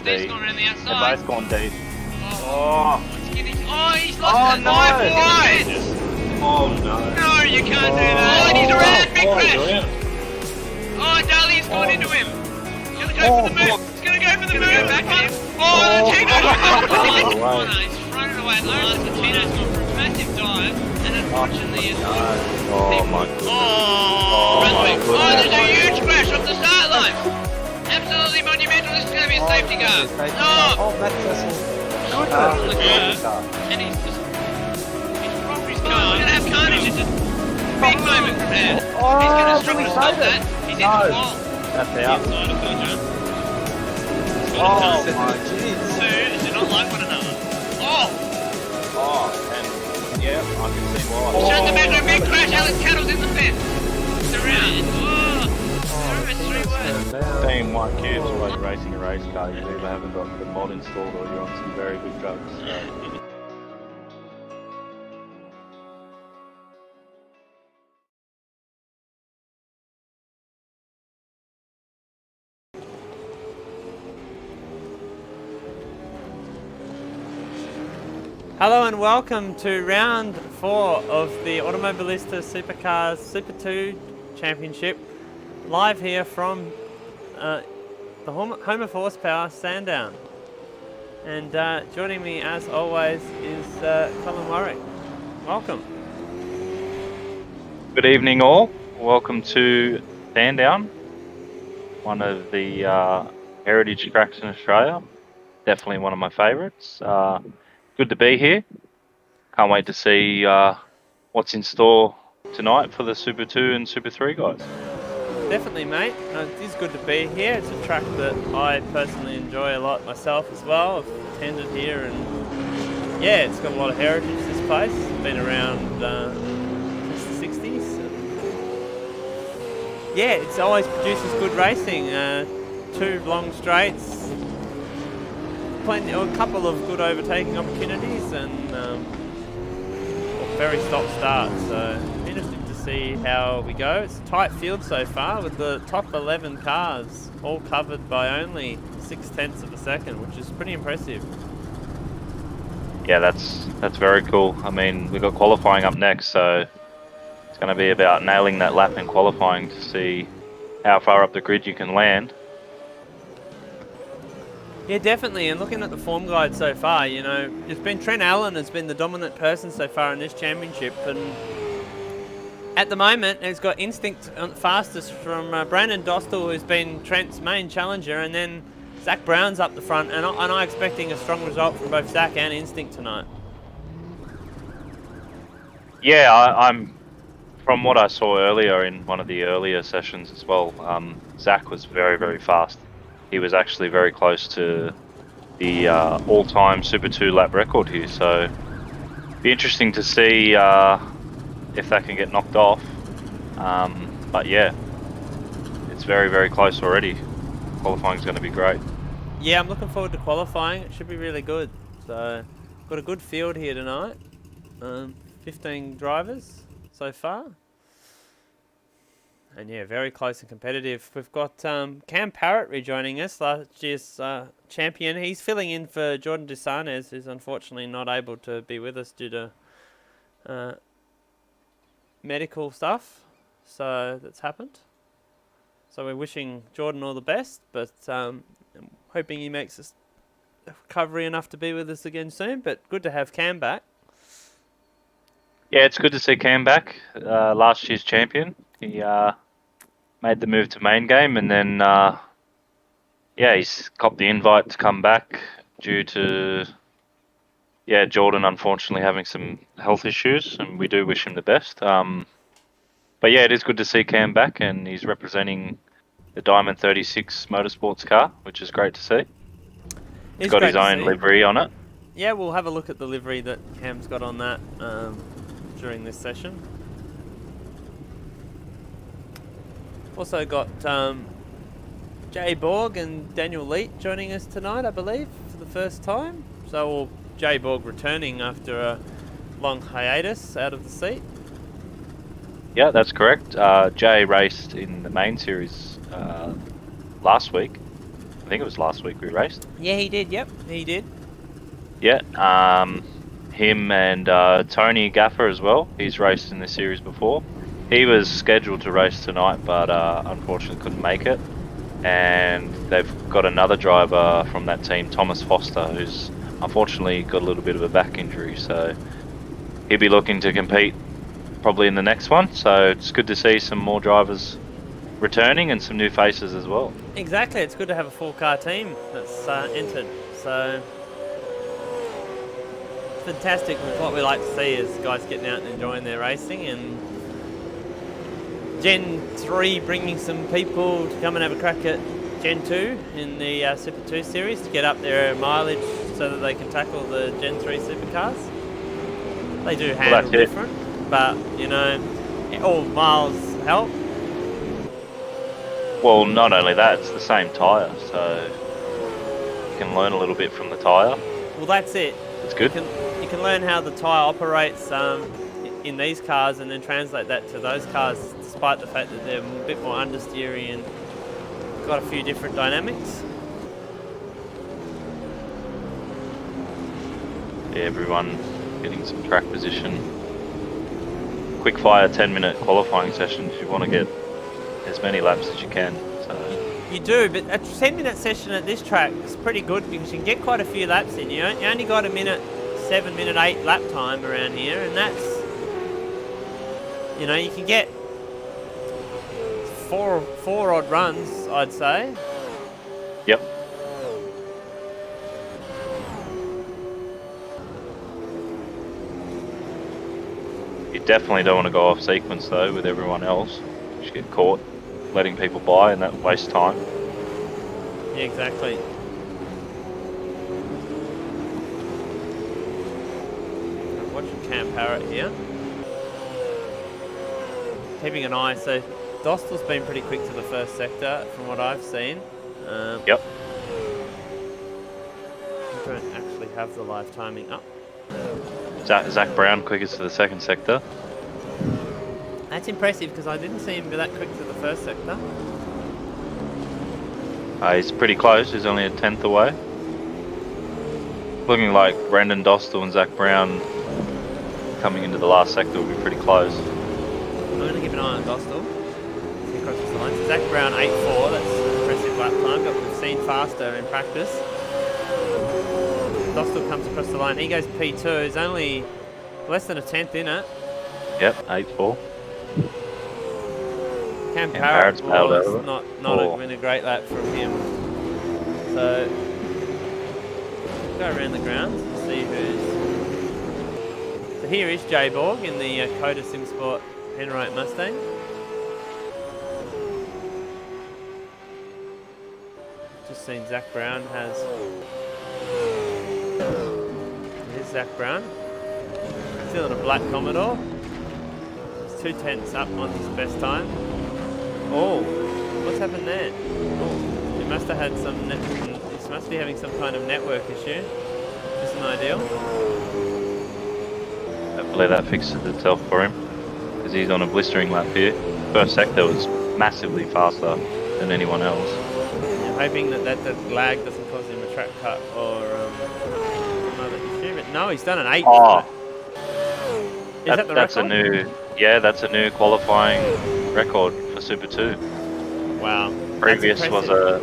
D. He's gone around the They're outside. both gone D. Oh, he's lost it. Wide. Oh no. No, you can't do that. Oh, he's around. Big crash. Oh, Dali's gone into him. He's going to go for the move. He's going to go for the move. Back at him. Oh, the Tino's gone. He's thrown it away. The Tino's gone for a massive dive. And unfortunately, Oh my god. There's a huge crash off the start line. Absolutely monumental. This is going to be a safety car. No. Oh, that's Cecil. And he's rocked his car. He's going to have carnage. It's a big moment from there. He's going to struggle to stop that. He's in the wall. That's out. Oh my jeez. Two do not like one another. And yeah, I can see why. Shut the back of a big crash. Alex Cattle's in the fence. It's around. Seeing white cubes always racing a race car, you either haven't got the mod installed or you're on some very good drugs. So. Hello and welcome to round 4 of the Automobilista Supercars Super 2 Championship, live here from the home of horsepower, Sandown. And joining me as always is Colin Warwick. Welcome. Good evening all, welcome to Sandown, one of the heritage tracks in Australia, definitely one of my favourites. Good to be here. Can't wait to see what's in store tonight for the Super 2 and Super 3 guys. Definitely, mate. It is good to be here. It's a track that I personally enjoy a lot myself as well. I've attended here and yeah, it's got a lot of heritage, this place. It's been around since the 60s. Yeah, it always produces good racing. 2 long straights. A couple of good overtaking opportunities and very stop starts, so interesting to see how we go. It's a tight field so far with the top 11 cars all covered by only 0.6 of a second, which is pretty impressive. Yeah, that's very cool. I mean, we've got qualifying up next, so it's going to be about nailing that lap in qualifying to see how far up the grid you can land. Yeah, definitely. And looking at the form guide so far, you know, it's been Trent Allen has been the dominant person so far in this championship. And at the moment, he's got instinct fastest from Brandon Dostal, who's been Trent's main challenger. And then Zach Brown's up the front. And I'm expecting a strong result from both Zach and Instinct tonight. Yeah, I'm from what I saw earlier in one of the earlier sessions as well, Zach was very, very fast. He was actually very close to the all-time Super 2 lap record here, so be interesting to see if that can get knocked off. But yeah, it's very, very close already. Qualifying is going to be great. Yeah, I'm looking forward to qualifying. It should be really good. So, got a good field here tonight. 15 drivers so far. And yeah, very close and competitive. We've got Cam Parrott rejoining us, last year's champion. He's filling in for Jordan Desanes, who's unfortunately not able to be with us due to medical stuff. So that's happened. So we're wishing Jordan all the best, but I'm hoping he makes a recovery enough to be with us again soon. But good to have Cam back. Yeah, it's good to see Cam back. Last year's champion. He made the move to main game, and then yeah, he's copped the invite to come back due to Jordan unfortunately having some health issues, and we do wish him the best. But yeah, it is good to see Cam back, and he's representing the Diamond 36 Motorsports car, which is great to see. He's got his own livery on it. Yeah, we'll have a look at the livery that Cam's got on that during this session. Also got Jay Borg and Daniel Leet joining us tonight, I believe, for the first time. So Jay Borg returning after a long hiatus out of the seat. Yeah, that's correct. Jay raced in the main series last week, I think it was last week we raced. Yeah, he did. Yep, he did. Yeah, him and Tony Gaffer as well. He's raced in this series before. He was scheduled to race tonight, but unfortunately couldn't make it. And they've got another driver from that team, Thomas Foster, who's unfortunately got a little bit of a back injury. So he'll be looking to compete probably in the next one. So it's good to see some more drivers returning and some new faces as well. Exactly, it's good to have a full car team that's entered. So fantastic. What we like to see is guys getting out and enjoying their racing, and Gen 3 bringing some people to come and have a crack at Gen 2 in the Super 2 series to get up their mileage so that they can tackle the Gen 3 supercars. They do handle different, but you know, all miles help. Well, not only that, it's the same tyre, so you can learn a little bit from the tyre. Well, that's it. It's good. You can learn how the tyre operates in these cars and then translate that to those cars, despite the fact that they're a bit more understeery and got a few different dynamics. Yeah, everyone getting some track position. Quick fire 10-minute qualifying sessions. You want to get as many laps as you can. So You do, but a 10-minute session at this track is pretty good because you can get quite a few laps in. You only got a minute 7, minute 8 lap time around here, and that's, you know, you can get four odd runs, I'd say. Yep. You definitely don't want to go off sequence though with everyone else. You get caught letting people by and that wastes time. Yeah, exactly. I'm watching Cam Parrott here. Keeping an eye, so Dostal's been pretty quick to the first sector from what I've seen. Yep. I don't actually have the live timing up. Zach Brown quickest to the second sector. That's impressive because I didn't see him be that quick to the first sector. He's pretty close. He's only a 10th away. Looking like Brendan Dostal and Zach Brown coming into the last sector will be pretty close. I'm going to keep an eye on Dostal. He crosses the line. So Zach Brown 8.4. That's an impressive lap time, but we've seen faster in practice. Dostal comes across the line. He goes P2. He's only less than a 10th in it. Yep, 8.4. Cam Parrott was over. not been a great lap from him. So go around the grounds and see who's. So here is Jay Borg in the Coda SimSport Henrite Mustang. Just seen Zach Brown has. Here's Zach Brown. Still in a black Commodore. He's 2 tenths up on his best time. Oh, what's happened there? Oh, he must have had some. He must be having some kind of network issue. Isn't ideal. Hopefully that fixes itself for him, because he's on a blistering lap here. First sector was massively faster than anyone else. I'm hoping that lag doesn't cause him a track cut or another issue. But no, he's done an 8. Oh, Is that the that's record? that's a new qualifying record for Super 2. Wow. Previous was a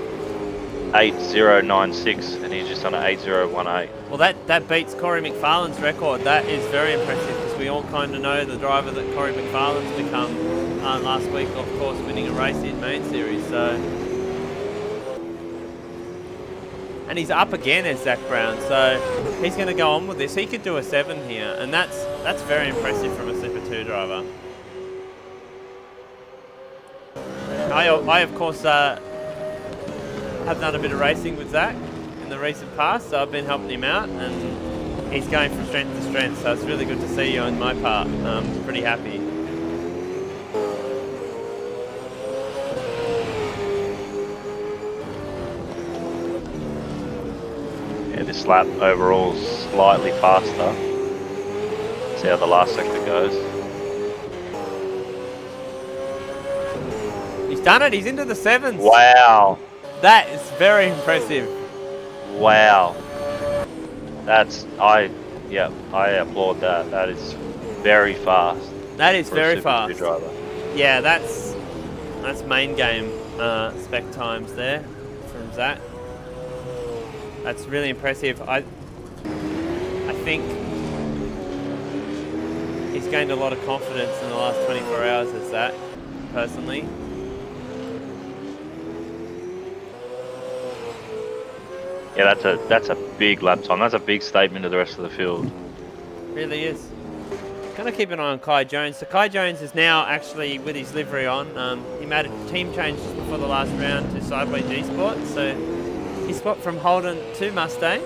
8096 and he's just on an 8018. Well, that beats Corey McFarlane's record. That is very impressive because we all kind of know the driver that Corey McFarlane's become last week, of course, winning a race in main series. So, and he's up again as Zach Brown, so he's going to go on with this. He could do a 7 here, and that's very impressive from a Super 2 driver. I of course have done a bit of racing with Zach in the recent past, so I've been helping him out, and he's going from strength to strength, so it's really good to see you on my part. I'm pretty happy. Yeah, this lap overall is slightly faster. See how the last sector goes. He's done it, he's into the 7s. Wow. That is very impressive. Wow. I applaud that. That is very fast. That is for a very Super fast. 2 driver. Yeah, that's main game spec times there from Zach. That's really impressive. I think he's gained a lot of confidence in the last 24 hours as Zach, personally. Yeah, that's a big lap time. That's a big statement to the rest of the field. Really is. Gonna keep an eye on Kai Jones. So Kai Jones is now actually with his livery on. He made a team change just before the last round to Sideway G Sport. So he swapped from Holden to Mustang.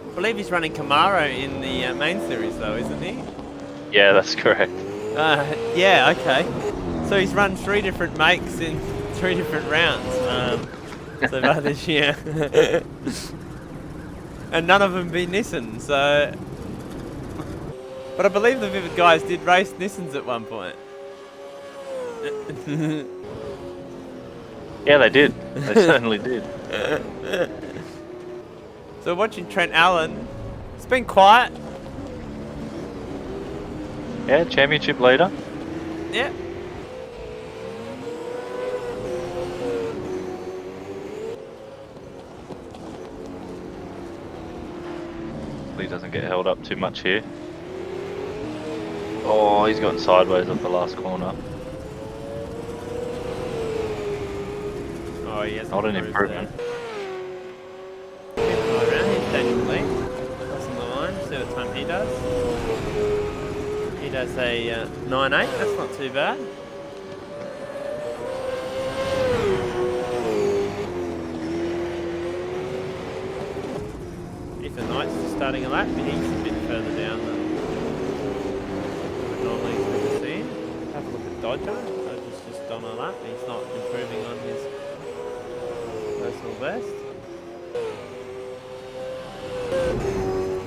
I believe he's running Camaro in the main series though, isn't he? Yeah, that's correct. Yeah, okay. So he's run 3 different makes in 3 different rounds so far this year. And none of them be Nissan, so... But I believe the Vivid guys did race Nissans at one point. Yeah, they did. They certainly did. So watching Trent Allen, it's been quiet. Yeah, championship leader. Yeah. He doesn't get held up too much here. Oh, he's gotten sideways off the last corner. Oh, he has Not an improvement. He's Daniel Lee. Crossing the line, see what time he does. He does a 9.8, that's not too bad. Ethan Knight's just starting a lap, but he's a bit further down than we normally expect to see him. Have a look at Dodger. Dodger's just on a lap, he's not improving on his personal best.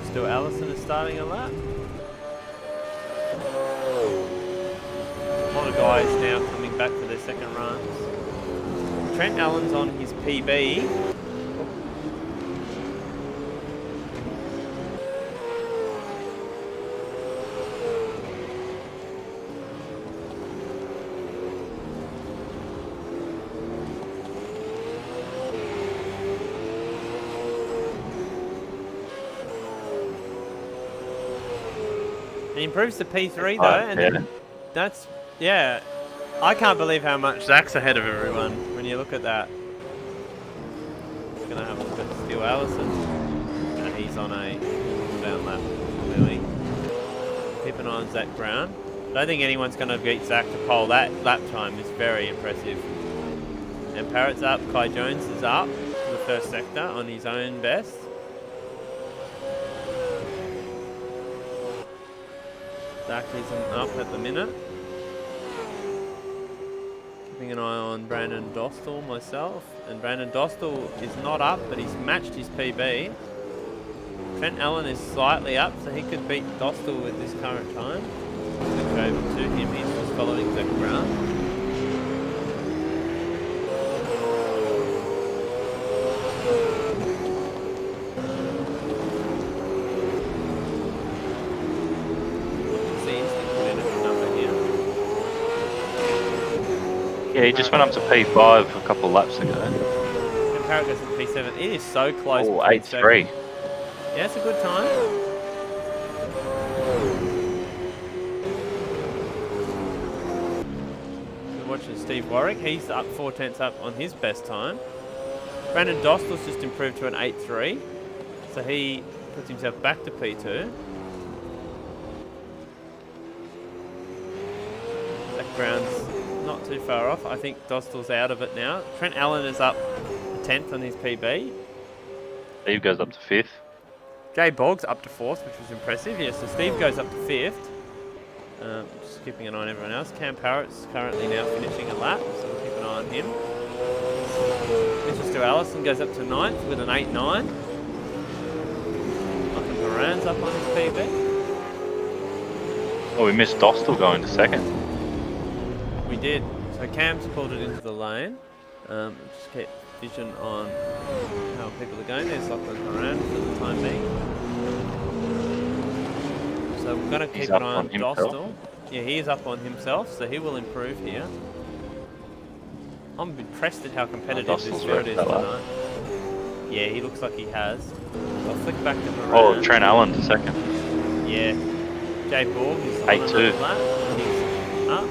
Still Allison is starting a lap. A lot of guys now coming back for their second runs. Trent Allen's on his PB. He improves to P3 though, and that's, yeah, I can't believe how much Zach's ahead of everyone when you look at that. Just gonna have a look at Steel Allison, and he's on a down lap, clearly. Keep an eye on Zach Brown. I don't think anyone's gonna beat Zach to pole. That lap time is very impressive. And Parrott's up, Kai Jones is up to the first sector on his own best. Zach isn't up at the minute. Keeping an eye on Brandon Dostal myself. And Brandon Dostal is not up, but he's matched his PB. Trent Allen is slightly up, so he could beat Dostal with this current time. Switch over to him, he's just following Zach Brown. Yeah, he just went up to P5 a couple of laps ago. And Parrott goes to P7. It is so close. Oh, 8.3. Yeah, it's a good time. We're watching Steve Warwick. He's up 4/10 up on his best time. Brandon Dostal's just improved to an 8.3. So he puts himself back to P2. Zach Brown's not too far off. I think Dostal's out of it now. Trent Allen is up 10th on his PB. Steve goes up to 5th. Jay Boggs up to 4th, which was impressive. Yeah, so Steve goes up to 5th. Just keeping an eye on everyone else. Cam Parrott's currently now finishing a lap, so we'll keep an eye on him. Mr. Allison goes up to 9th with an 8.9. Lachlan Moran's up on his PB. Oh, we missed Dostal going to 2nd. We did. So Cam's pulled it into the lane. Just keep vision on how people are going. There's Lachlan Horan for the time being. So we're going to keep an eye on Dostal. Yeah, he is up on himself, so he will improve here. I'm impressed at how competitive this road is tonight. Yeah, he looks like he has. I'll flick back to Moran. Oh, Trent Allen to second. Yeah. Jay Borg is on 8-2. another lap. He's up.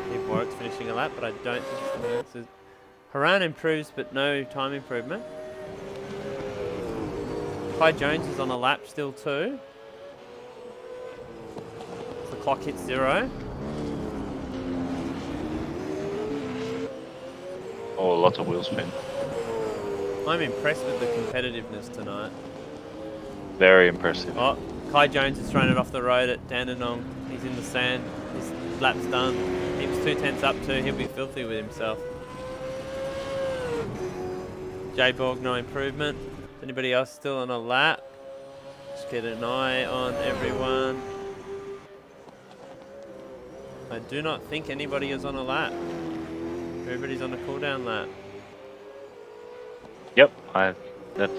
Steve Warwick's finishing a lap, but I don't think he's coming out. So Haran improves, but no time improvement. Ty Jones is on a lap still too. So the clock hits 0. Oh, lots of wheel spin. I'm impressed with the competitiveness tonight. Very impressive. Oh, Kai Jones has thrown it off the road at Dandenong. He's in the sand. His lap's done. He was 2 tenths up too. He'll be filthy with himself. Jay Borg, no improvement. Anybody else still on a lap? Just get an eye on everyone. I do not think anybody is on a lap. Everybody's on a cooldown lap. Yep, that's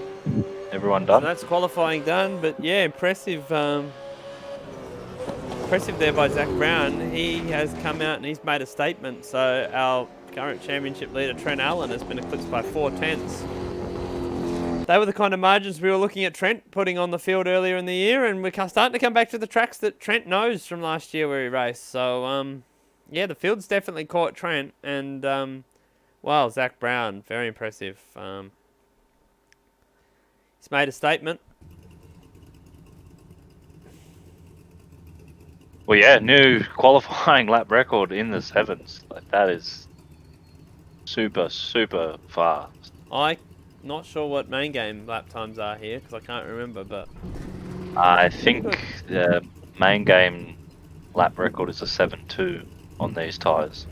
everyone done. So that's qualifying done, but yeah, impressive. Impressive there by Zach Brown. He has come out and he's made a statement. So our current championship leader, Trent Allen, has been eclipsed by 4 tenths. They were the kind of margins we were looking at Trent putting on the field earlier in the year, and we're starting to come back to the tracks that Trent knows from last year where he raced. So, yeah, the field's definitely caught Trent, and, wow, Zach Brown, very impressive. He's made a statement. Well, yeah, new qualifying lap record in the 7s. Like, that is super, super fast. I'm not sure what main game lap times are here, because I can't remember, but... I think the main game lap record is a 7.2 on these tyres.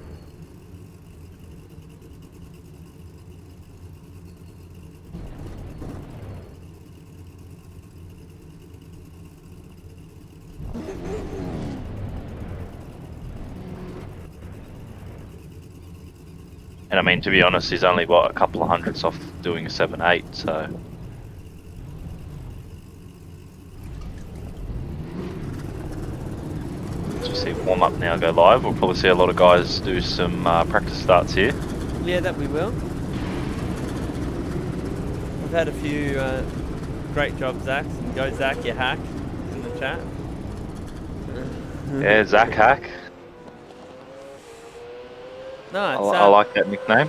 And I mean, to be honest, he's only, what, a couple of hundredths off doing a 7.8, so... Just see warm up now go live. We'll probably see a lot of guys do some practice starts here. Yeah, that we will. We've had a few great jobs, Zach. Go Zach, you hack, in the chat. Yeah, Zach Hack. No, it's, I like that nickname.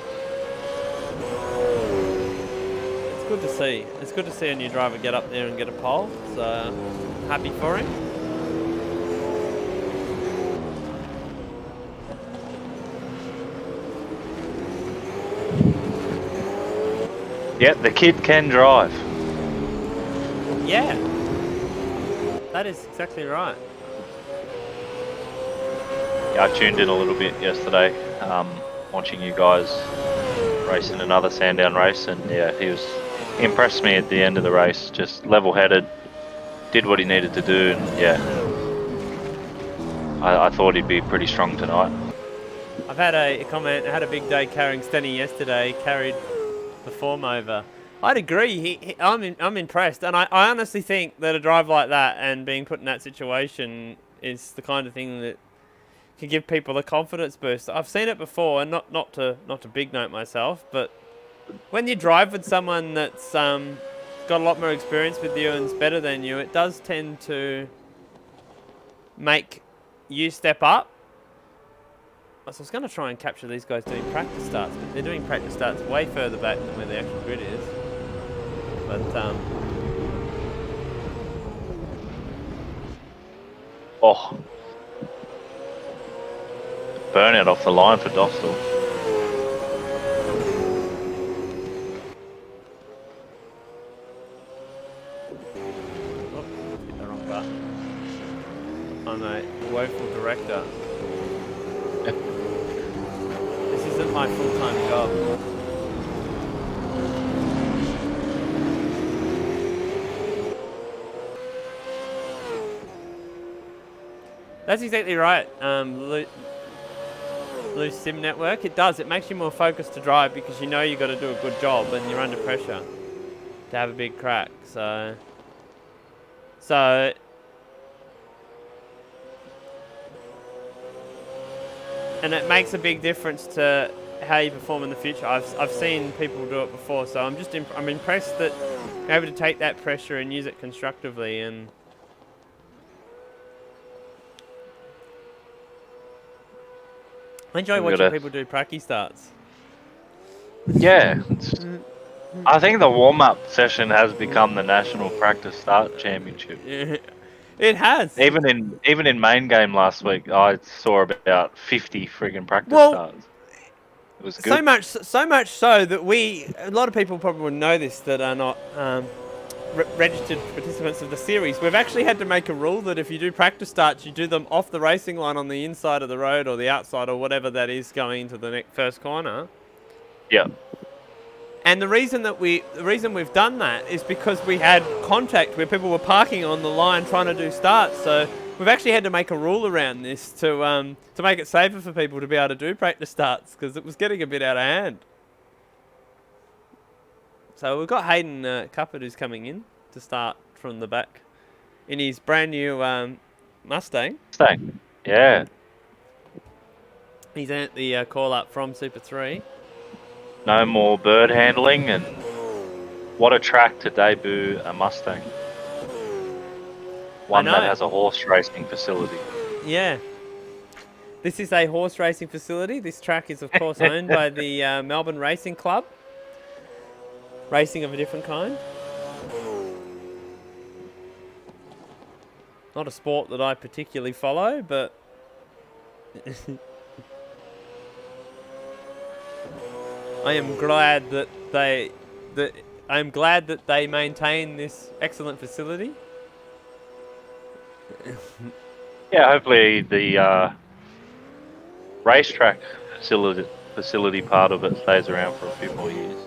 It's good to see. It's good to see a new driver get up there and get a pole. So happy for him. Yeah, the kid can drive. Yeah, that is exactly right. Yeah, I tuned in a little bit yesterday, watching you guys racing another Sandown race, and yeah, he impressed me at the end of the race. Just level-headed, did what he needed to do, and yeah, I thought he'd be pretty strong tonight. I've had a comment. I had a big day carrying Stenny yesterday. Carried the form over. I'd agree. I'm impressed, and I honestly think that a drive like that and being put in that situation is the kind of thing that can give people a confidence boost. I've seen it before, and not to big note myself, but when you drive with someone that's got a lot more experience with you and is better than you, it does tend to make you step up. So I was going to try and capture these guys doing practice starts, but they're doing practice starts way further back than where the actual grid is. But Oh, burnout off the line for Dostal. oh, hit the wrong button. I'm a woeful director. This isn't my full-time job. That's exactly right. Loose sim network. It does. It makes you more focused to drive because you know you got to do a good job and you're under pressure to have a big crack. So, and it makes a big difference to how you perform in the future. I've seen people do it before, so I'm impressed that you're able to take that pressure and use it constructively. And I enjoy watching people do pracky starts. Yeah. I think the warm-up session has become the national practice start championship. Yeah, it has. Even in main game last week, I saw about 50 friggin' practice starts. It was good. So much so that a lot of people probably wouldn't know this that are not registered participants of the series. We've actually had to make a rule that if you do practice starts, you do them off the racing line on the inside of the road or the outside or whatever that is going into the first corner. Yeah. And the reason we've done that is because we had contact where people were parking on the line trying to do starts. So we've actually had to make a rule around this to make it safer for people to be able to do practice starts because it was getting a bit out of hand. So we've got Hayden Cuppert who's coming in to start from the back in his brand new Mustang. Yeah. He's earned the call up from Super 3. No more bird handling, and what a track to debut a Mustang. One that has a horse racing facility. Yeah. This is a horse racing facility. This track is, of course, owned by the Melbourne Racing Club. Racing of a different kind. Not a sport that I particularly follow, but I am glad that they maintain this excellent facility. Yeah, hopefully the racetrack facility part of it stays around for a few more years.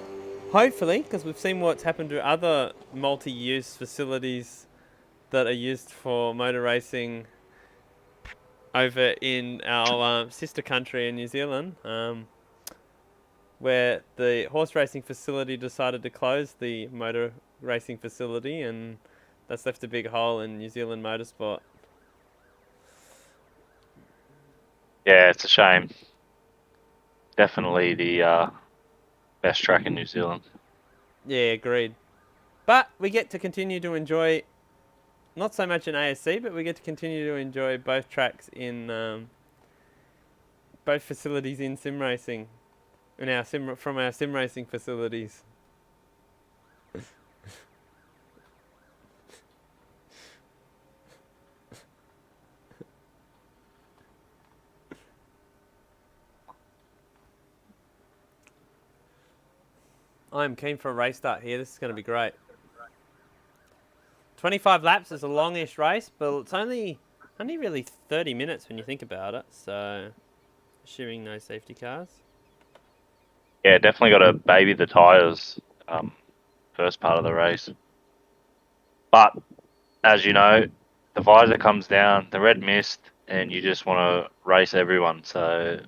Hopefully, because we've seen what's happened to other multi-use facilities that are used for motor racing over in our sister country in New Zealand, where the horse racing facility decided to close the motor racing facility, and that's left a big hole in New Zealand motorsport. Yeah, it's a shame. Definitely the best track in New Zealand. Yeah, agreed. But we get to continue to enjoy, not so much in ASC, but we get to continue to enjoy both tracks in both facilities in sim racing, from our sim racing facilities. I'm keen for a race start here. This is going to be great. 25 laps is a longish race, but it's only really 30 minutes when you think about it. So, assuming no safety cars. Yeah, definitely got to baby the tyres first part of the race. But, as you know, the visor comes down, the red mist, and you just want to race everyone. So,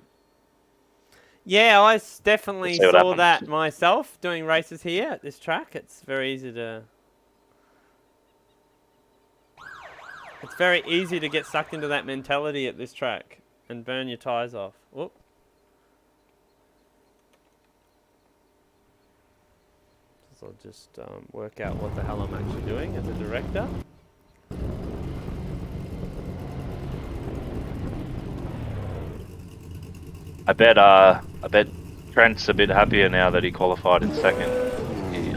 yeah, I definitely saw that myself doing races here at this track. It's very easy to... It's very easy to get sucked into that mentality at this track and burn your tyres off. Whoop. So I'll just work out what the hell I'm actually doing as a director. I bet Trent's a bit happier now that he qualified in second.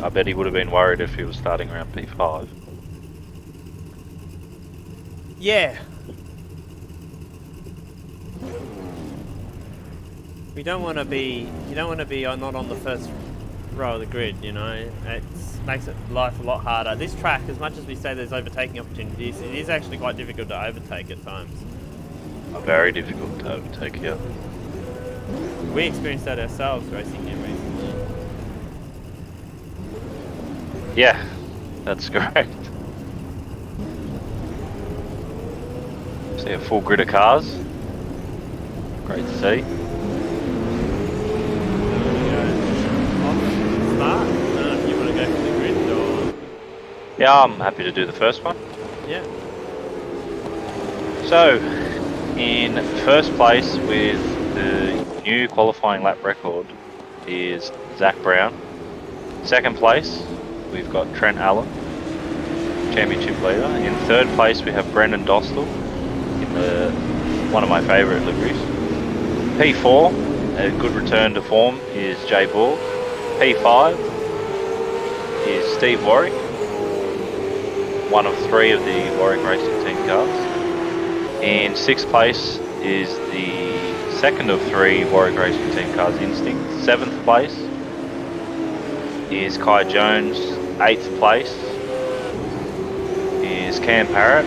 I bet he would have been worried if he was starting around P5. Yeah. You don't want to be not on the first row of the grid, you know. It makes life a lot harder. This track, as much as we say there's overtaking opportunities, it is actually quite difficult to overtake at times. Very difficult to overtake here. We experienced that ourselves racing here recently. Yeah, that's correct. See a full grid of cars. Great to see. Start. I don't know if you want to go for the grid or. Yeah, I'm happy to do the first one. Yeah. So, in first place with the new qualifying lap record is Zach Brown. Second place, we've got Trent Allen, championship leader. In third place, we have Brendan Dostal in one of my favourite liveries. P4, a good return to form, is Jay Bull. P5 is Steve Warwick, one of 3 of the Warwick Racing Team cars. In sixth place is the second of 3 Warwick Racing Team cars, Instinct. Seventh place is Kai Jones. 8th place is Cam Parrott.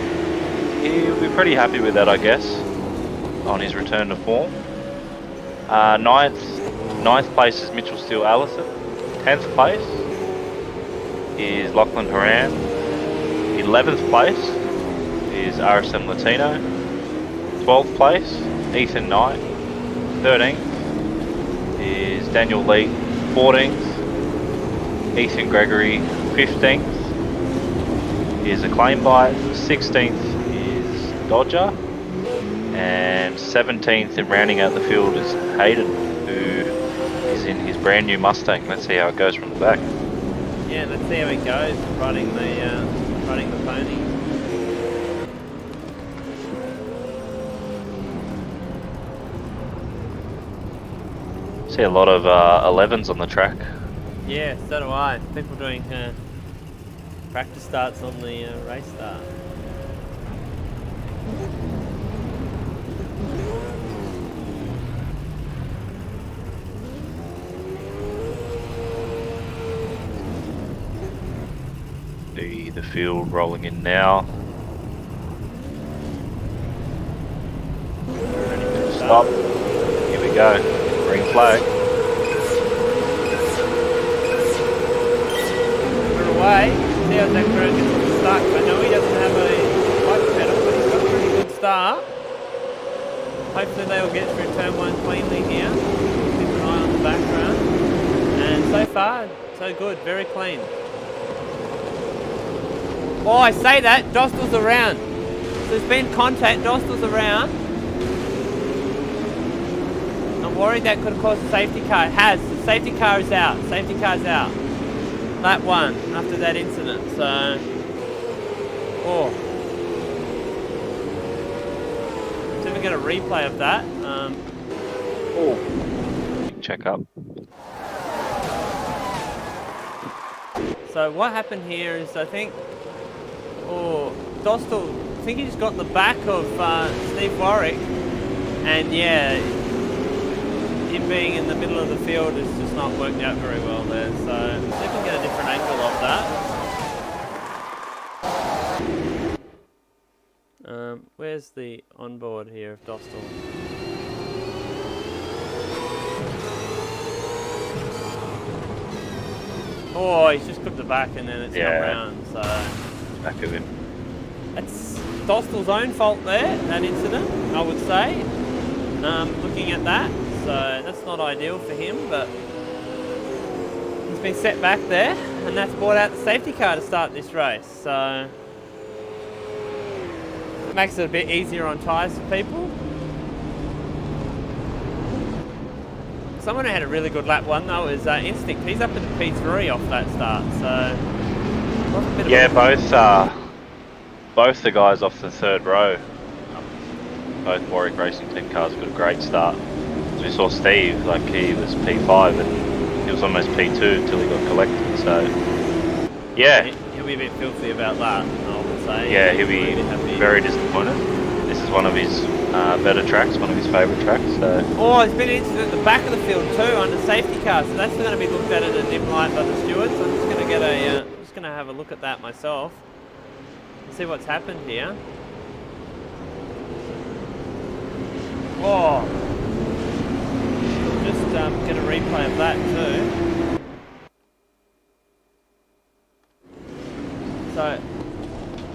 He'll be pretty happy with that, I guess, on his return to form. Ninth place is Mitchell Steele Allison. 10th place is Lachlan Horan. 11th place is RSM Latino. 12th place, Ethan Knight. 13th is Daniel Lee. 14th, Ethan Gregory. 15th is Acclaim Bite. 16th is Dodger. And 17th, and rounding out the field, is Hayden, who is in his brand new Mustang. Let's see how it goes from the back. Yeah, let's see how it goes riding the pony. See a lot of 11s on the track. Yeah, so do I. People doing practice starts on the race start. See the field rolling in now. Ready to stop. Here we go. Green flag. We're away. See how Zach Brown gets stuck. I know he doesn't have a bike pedal, but he's got a pretty good start. Hopefully they'll get through turn 1 cleanly here. Keep an eye on the background. And so far, so good. Very clean. Oh, I say that. Dostal's around. So there's been contact. Dostal's around. I'm worried that could have caused a safety car. It has. The safety car is out. Safety car's out. Lap 1 after that incident. So, oh. So we get a replay of that. Oh. Check up. So what happened here is I think, Dostal, I think he just got in the back of Steve Warwick, and yeah, him being in the middle of the field has just not worked out very well there. So see if we can get a different angle of that. Where's the onboard here of Dostal? Oh, he's just clipped the back and then it's not round, so... Back of him. That's Dostal's own fault there, that incident, I would say. Looking at that, so that's not ideal for him, but... he's been set back there, and that's brought out the safety car to start this race, so... it makes it a bit easier on tyres for people. Someone who had a really good lap 1 though is Instinct. He's up at the P3 off that start, so... yeah, both the guys off the 3rd row. Both Warwick Racing Team cars got a great start. As we saw Steve, like he was P5 and he was almost P2 until he got collected, so... yeah. He'll be a bit filthy about that, I would say. Yeah, he'll be very disappointed. This is one of his better tracks, one of his favourite tracks, so... oh, there's been an incident at the back of the field too, under safety car, so that's going to be looked at in a dim light by the stewards. I'm just going to get a... just going to have a look at that myself. See what's happened here. Oh! Just get a replay of that too. So...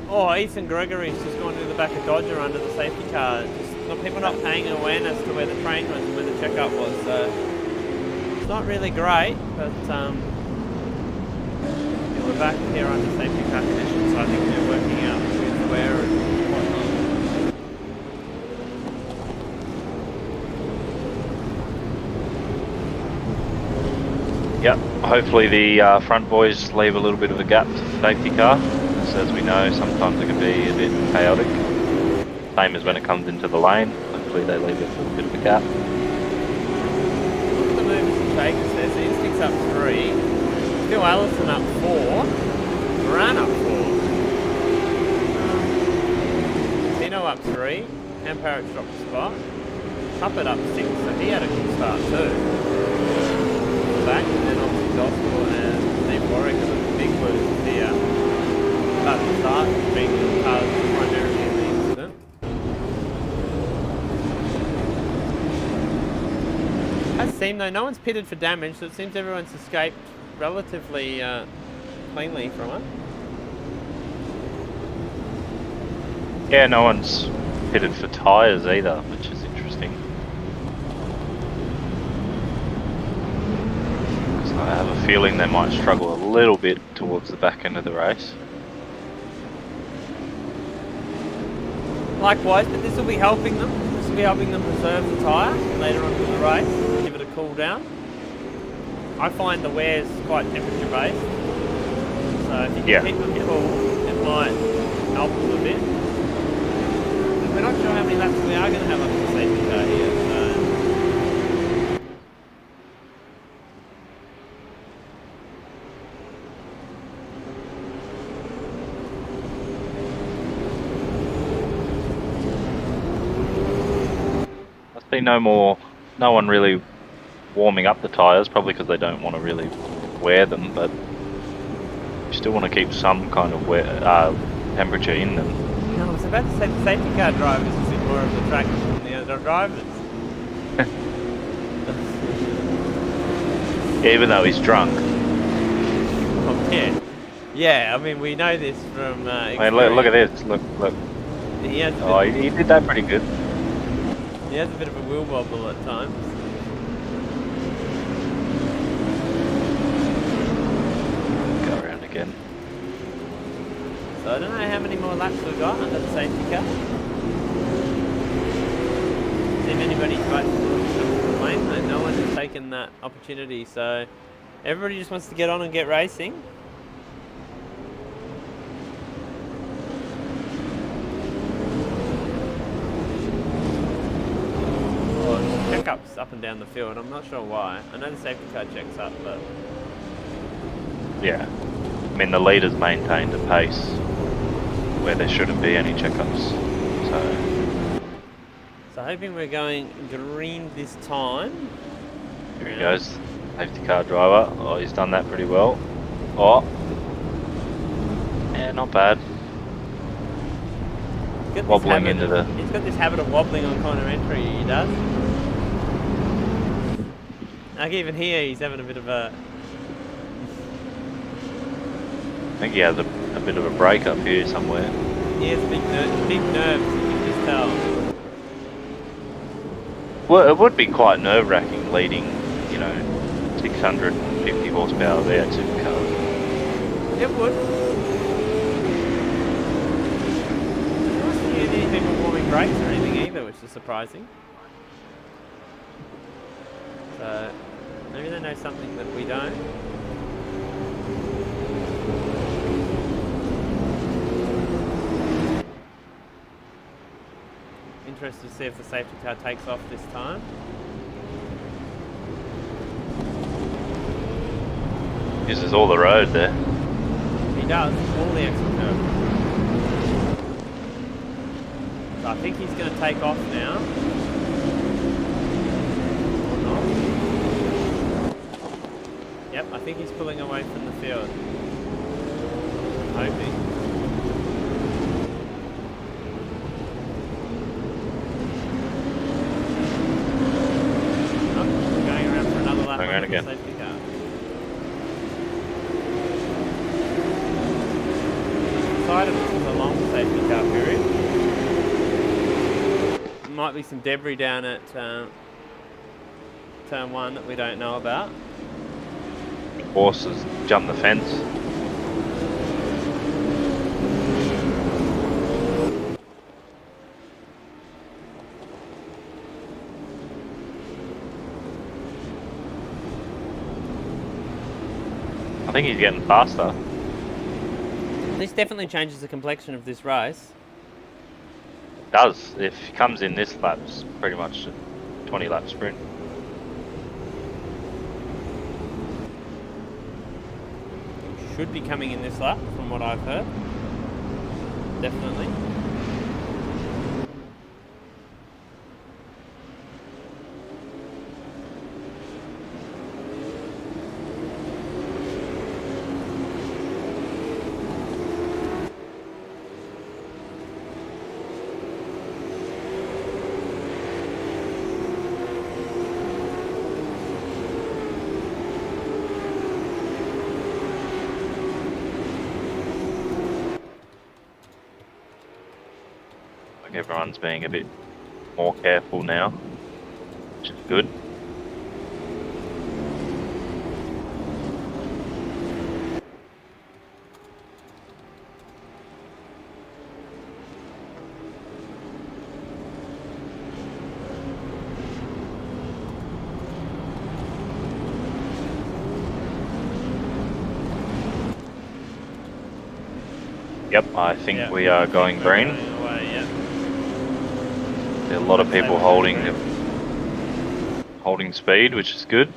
oh, Ethan Gregory's just gone to the back of Dodger under the safety car. Just people not paying awareness to where the train was and where the checkup was. So it's not really great, but yeah, we're back here under safety car conditions. So I think they're working out with where and whatnot. Yep, hopefully the front boys leave a little bit of a gap to the safety car. So as we know, sometimes it can be a bit chaotic. Same as when it comes into the lane. Hopefully they leave a little bit of a gap. Look at the movers and shakers there. So Instinct's up 3. Phil Allison up 4. Moran up 4. Tino up 3. Cam Parrott dropped a spot. Tuppett up 6, so he had a good start too. Back and then on to Gospel and Steve Warwick and the big blues here. At the start, being the cars primarily in the incident. As seen though, no one's pitted for damage, so it seems everyone's escaped relatively cleanly from it. Yeah, no one's pitted for tyres either, which is interesting. So I have a feeling they might struggle a little bit towards the back end of the race. Likewise, but this will be helping them. This will be helping them preserve the tyre later on in the race, give it a cool down. I find the wear's quite temperature based, so if you can keep them cool, it might help them a bit. But we're not sure how many laps we are going to have up the safety car here, so. See no one really warming up the tyres, probably because they don't want to really wear them, but you still want to keep some kind of temperature in them. No, I was about to say the safety car drivers is in more of the track than the other drivers. Even though he's drunk. Oh, yeah. Yeah, I mean, we know this from I mean, look at this, look. He has He did that pretty good. He has a bit of a wheel wobble at times. Go around again. So I don't know how many more laps we've got under the safety car. See if anybody tries to complain, though. No one has taken that opportunity, so everybody just wants to get on and get racing. Checkups up and down the field. I'm not sure why. I know the safety car checks up, but yeah, I mean the leaders maintained a pace where there shouldn't be any checkups. So hoping we're going green this time. Here he goes, safety car driver. Oh, he's done that pretty well. Oh, yeah, not bad. Wobbling into the. He's got this habit of wobbling on corner entry. He does. Like even here, he's having a bit of a. I think he has a bit of a break up here somewhere. He has big nerves, you can just tell. Well, it would be quite nerve-wracking leading, 650 horsepower V8 supercar. It would. I don't see any people warming brakes or anything either, which is surprising. So maybe they know something that we don't. Interested to see if the safety car takes off this time. Uses all the road there. He does, all the extra curve. So I think he's going to take off now. Or not. Yep, I think he's pulling away from the field. I'm hoping. Going around again. Safety car. Decided it was a long safety car period. Might be some debris down at turn 1 that we don't know about. Horses jump the fence. I think he's getting faster. This definitely changes the complexion of this race. Does. If he comes in this lap, it's pretty much a 20 lap sprint. Should be coming in this lap, from what I've heard. Definitely. Everyone's being a bit more careful now, which is good. Yep, I think we are going green. There are a lot of people holding speed, which is good.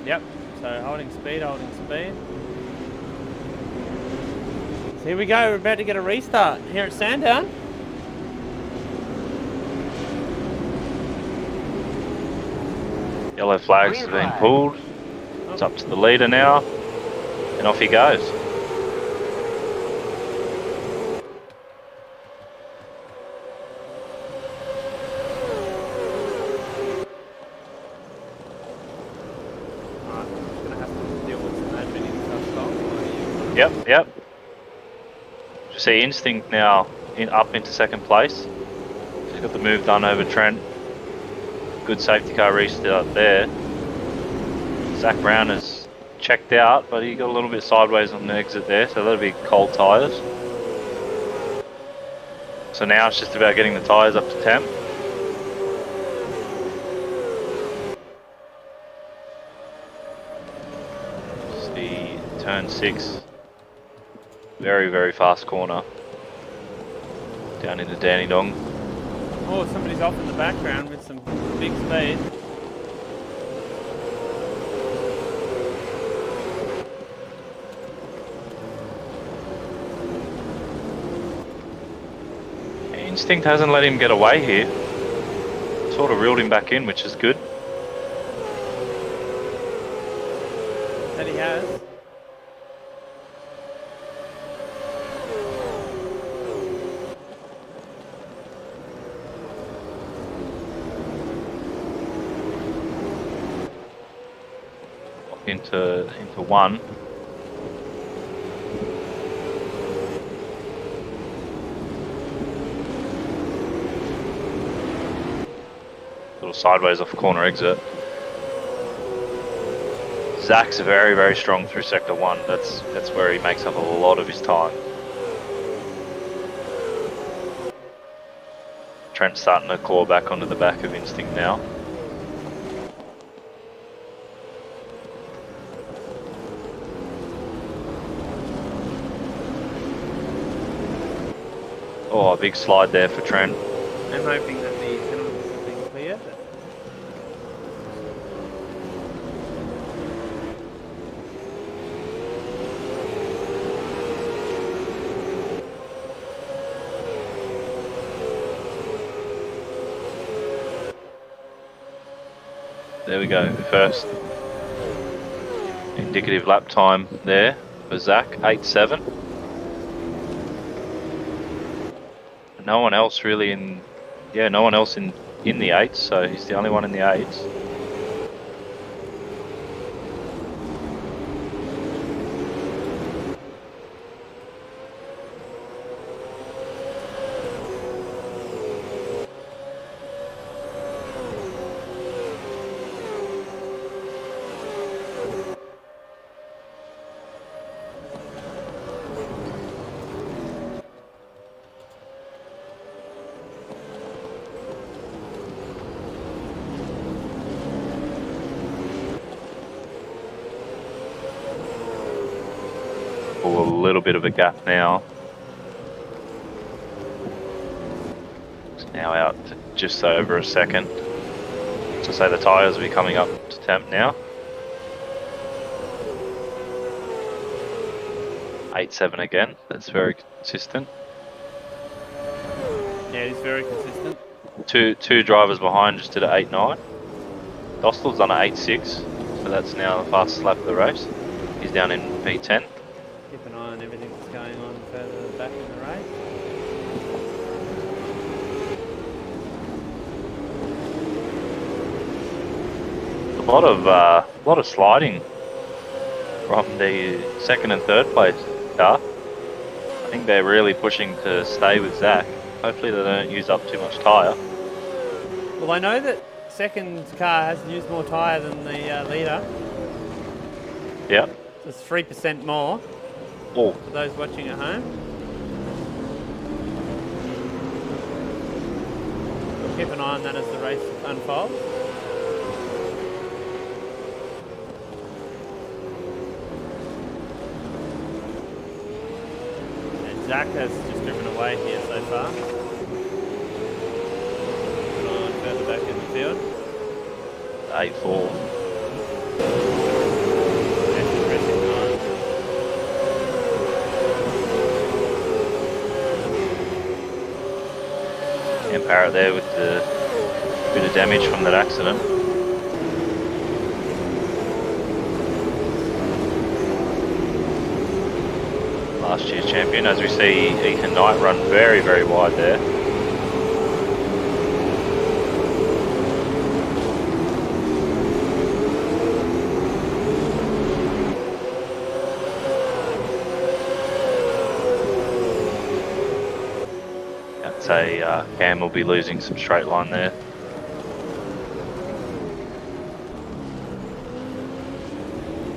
Yep, so holding speed. So here we go, we're about to get a restart here at Sandown. Yellow flags have been pulled. It's up to the leader now, and off he goes. Yep. You see Instinct now up into second place. He's got the move done over Trent. Good safety car restart there. Zach Brown has checked out, but he got a little bit sideways on the exit there, so that'll be cold tyres. So now it's just about getting the tyres up to temp. See turn 6. Very, very fast corner. Down into Danny Dong. Oh, somebody's off in the background with some big speed. Instinct hasn't let him get away here. Sort of reeled him back in, which is good. That he has. Into one. Little sideways off corner exit. Zach's very, very strong through sector 1. That's where he makes up a lot of his time. Trent's starting to claw back onto the back of Instinct now. Oh, a big slide there for Trent. I'm hoping that the penalties have been cleared. There we go, first indicative lap time there for Zach, 8.7. No one else really in the 8s, so he's the only one in the 8s. pull a little bit of a gap now. It's now out to just over a second. So say the tyres will be coming up to temp now. 8.7 again. That's very consistent. Yeah, he's very consistent. Two drivers behind just did an 8.9. Dostal's done an 8.6, so that's now the fastest lap of the race. He's down in P10. Keep an eye on everything that's going on further back in the race. A lot of sliding from the second and third place car. I think they're really pushing to stay with Zach. Hopefully they don't use up too much tyre. Well, I know that second car has used more tyre than the leader. Yeah. It's 3% more Oh, for those watching at home. We'll keep an eye on that as the race unfolds. And Zach has just driven away here so far. Keep an eye on further back in the field. 8.4. That's impressive time. And Parrot there with the bit of damage from that accident. Last year's champion, as we see Ethan Knight run very, very wide there. I'd say Cam will be losing some straight line there.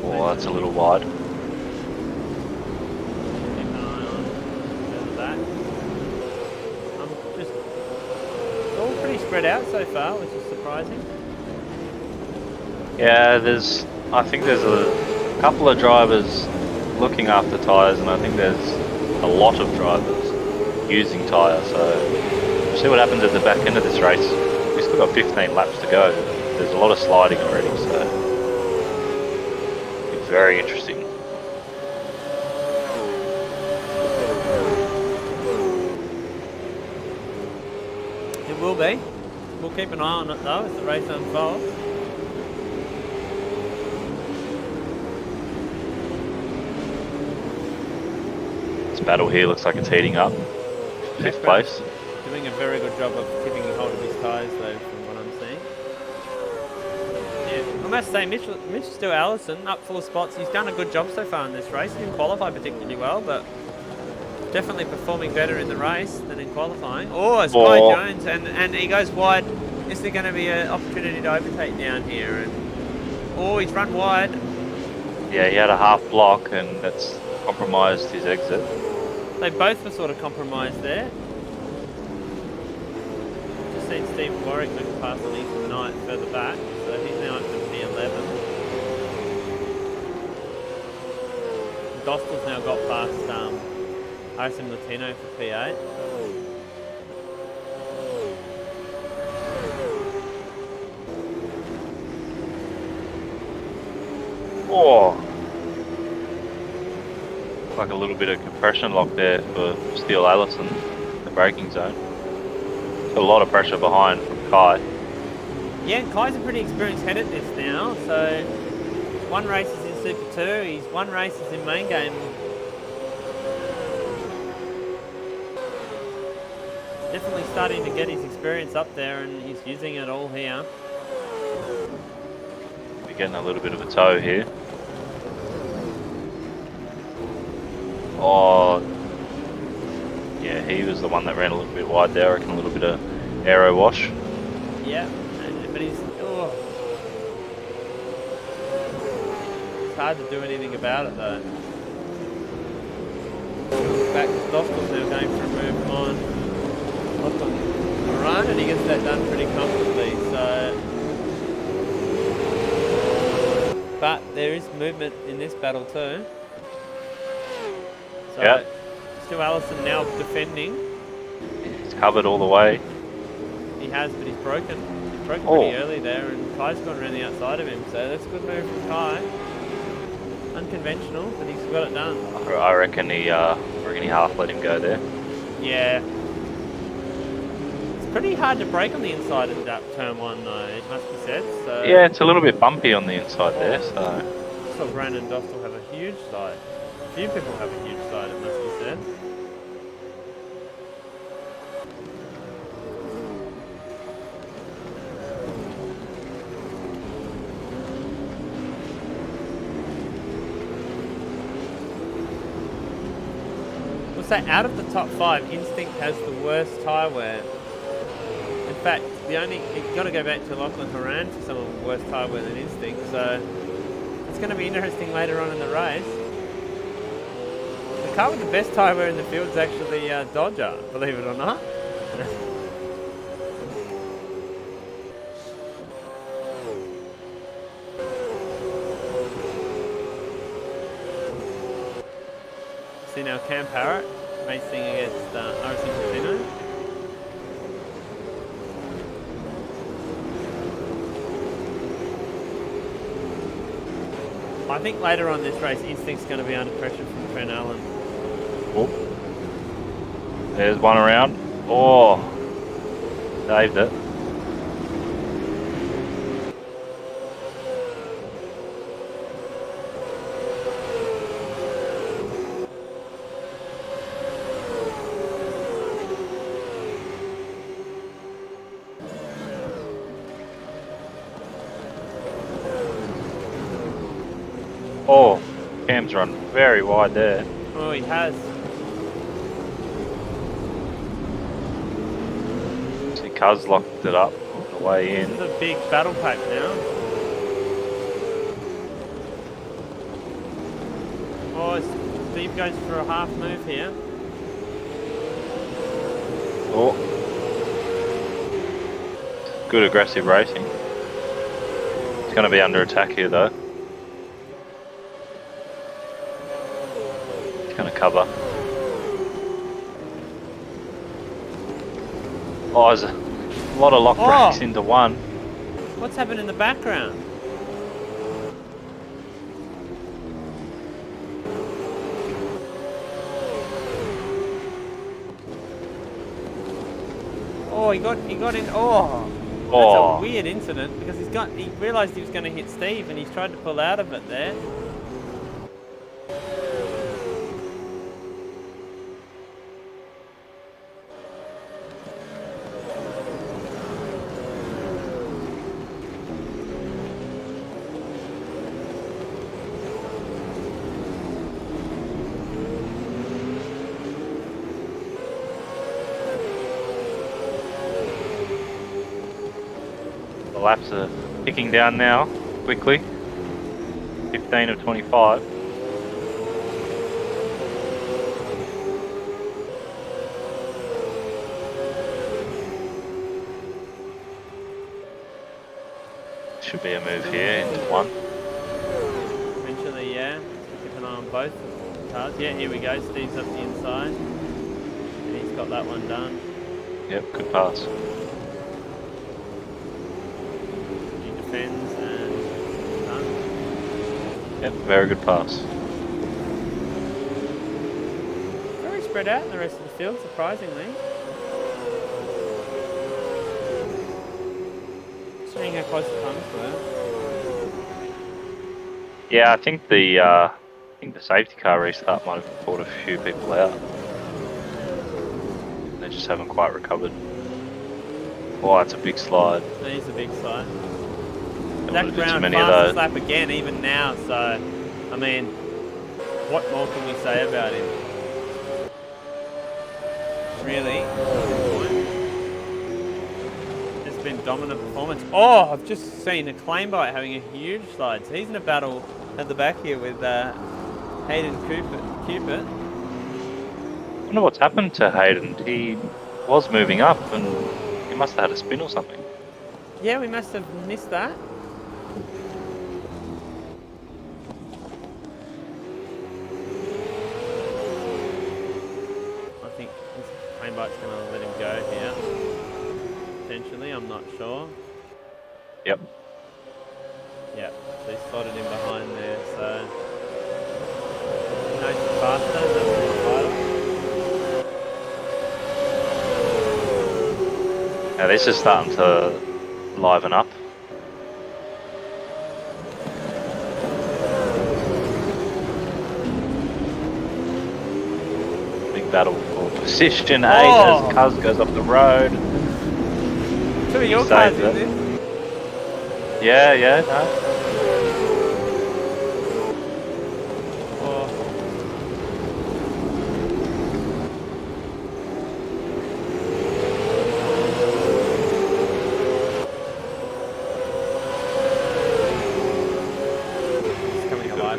Oh, that's a little wide. Keep an eye on further back. It's all pretty spread out so far, which is surprising. Yeah, I think there's a couple of drivers looking after tyres, and I think there's a lot of drivers using tyre, so we'll see what happens at the back end of this race. We've still got 15 laps to go. There's a lot of sliding already, so it's very interesting. It will be. We'll keep an eye on it though as the race unfolds. This battle here looks like it's heating up. 5th place. Doing a very good job of keeping hold of his tyres though, from what I'm seeing. Yeah, I must say, Mitch Stewart Allison up 4 spots. He's done a good job so far in this race. He didn't qualify particularly well, but definitely performing better in the race than in qualifying. Oh, it's Guy Jones, and he goes wide. Is there going to be an opportunity to overtake down here? And oh, he's run wide. Yeah, he had a half block, and that's compromised his exit. They both were sort of compromised there. Just seen Steve Warwick look past on Ethan Knight further back, so he's now up to P11. Dostal's now got past Harrison Latino for P8. Oh! Like a little bit of compression lock there for Steele Allison, the braking zone. A lot of pressure behind from Kai. Yeah, Kai's a pretty experienced head at this now, so one race is in Super 2, one race is in main game. Definitely starting to get his experience up there, and he's using it all here. We're getting a little bit of a tow here. Oh, yeah, he was the one that ran a little bit wide there. I reckon a little bit of aero wash. Yeah, but he's... Oh. It's hard to do anything about it though. Back to Dostal's now going for a move on run, and he gets that done pretty comfortably, so... But there is movement in this battle too. So Yep. Stu Allison now defending. He's covered all the way. He has, but he's broken. He's broken Oh. pretty early there, and Kai's gone around the outside of him. So that's a good move from Kai. Unconventional, but he's got it done. I reckon he half let him go there. Yeah. It's pretty hard to break on the inside of that turn one, though, it must be said. So Yeah, it's a little bit bumpy on the inside there, so... I saw Brandon Dostal have a huge slide. A few people have a huge slide, it must be said. We'll say out of the top 5, Instinct has the worst tyre wear. In fact, you've got to go back to Lachlan Horan for some of the worst tyre wear than Instinct, so it's going to be interesting later on in the race. The car with the best tyre wear in the field is actually Dodger, believe it or not. See now Cam Parrott racing against RC Casino. I think later on this race, Instinct's going to be under pressure from Trent Allen. Oh. There's one around. Oh. Saved it. Oh, Cam's run very wide there. Oh, he has. See, Cuz locked it up on the way in. This is a big battle pack now. Oh, Steve goes for a half move here. Oh. Good aggressive racing. It's going to be under attack here though. It's going to cover. Oh, there's a lot of lock brakes into one. What's happened in the background? Oh, he got in. Oh, that's a weird incident because he realised he was going to hit Steve and he's tried to pull out of it there. The laps are ticking down now, quickly. 15 of 25. Should be a move here into one. Eventually, yeah. Keep an eye on both cars. Yeah, here we go. Steve's up the inside. And he's got that one done. Yep, good pass. He defends and done. Yep, very good pass. Very spread out in the rest of the field, surprisingly. Seeing how close the times were. Yeah, I think the safety car restart might have caught a few people out. They just haven't quite recovered. Oh, it's a big slide. That is a big slide. Don't That wanna do too ground many of fastest those. lap again, even now. So, I mean, what more can we say about him? Really? It's been dominant performance. Oh, I've just seen a claim bite having a huge slide. So he's in a battle at the back here with Hayden Cupid. I wonder what's happened to Hayden. He was moving up and he must have had a spin or something. Yeah, we must have missed that. going to let him go here. Potentially, I'm not sure. Yep. Yeah, so he slotted him behind there, so... Nice and faster, that's more vital. Now this is starting to liven up. Big battle for position 8 as Cuz goes up the road. Two of your cars, is it? Yeah, yeah, no.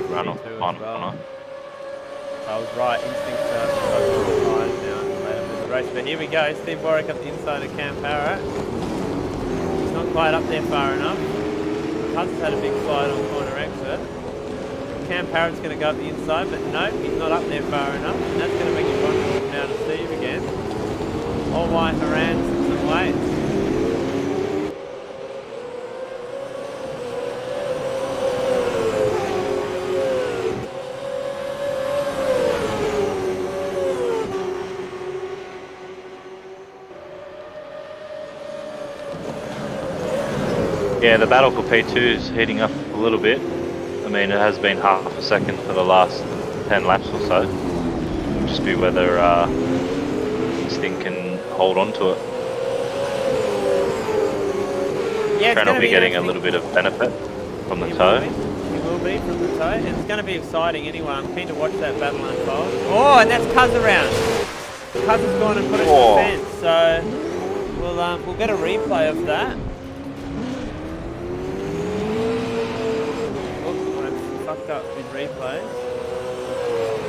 Run off the final corner. I was right, instincts are now later in the race. But here we go, Steve Warwick up the inside of Cam Parrott. He's not quite up there far enough. Hunt's had a big slide on corner exit. Cam Parrott's going to go up the inside, but no, he's not up there far enough. And that's going to make it vulnerable now to Steve again. All white Harans and some weights. Yeah, the battle for P2 is heating up a little bit. I mean, it has been half a second for the last 10 laps or so. It'll just be whether Instinct can hold on to it. Yeah, Trent will be getting a little bit of benefit from the toe. He will be from the toe. And it's going to be exciting anyway. I'm keen to watch that battle unfold. Oh, and that's Cuz around. Cuz has gone and put it to the fence. So we'll get a replay of that. Fucked up with replays.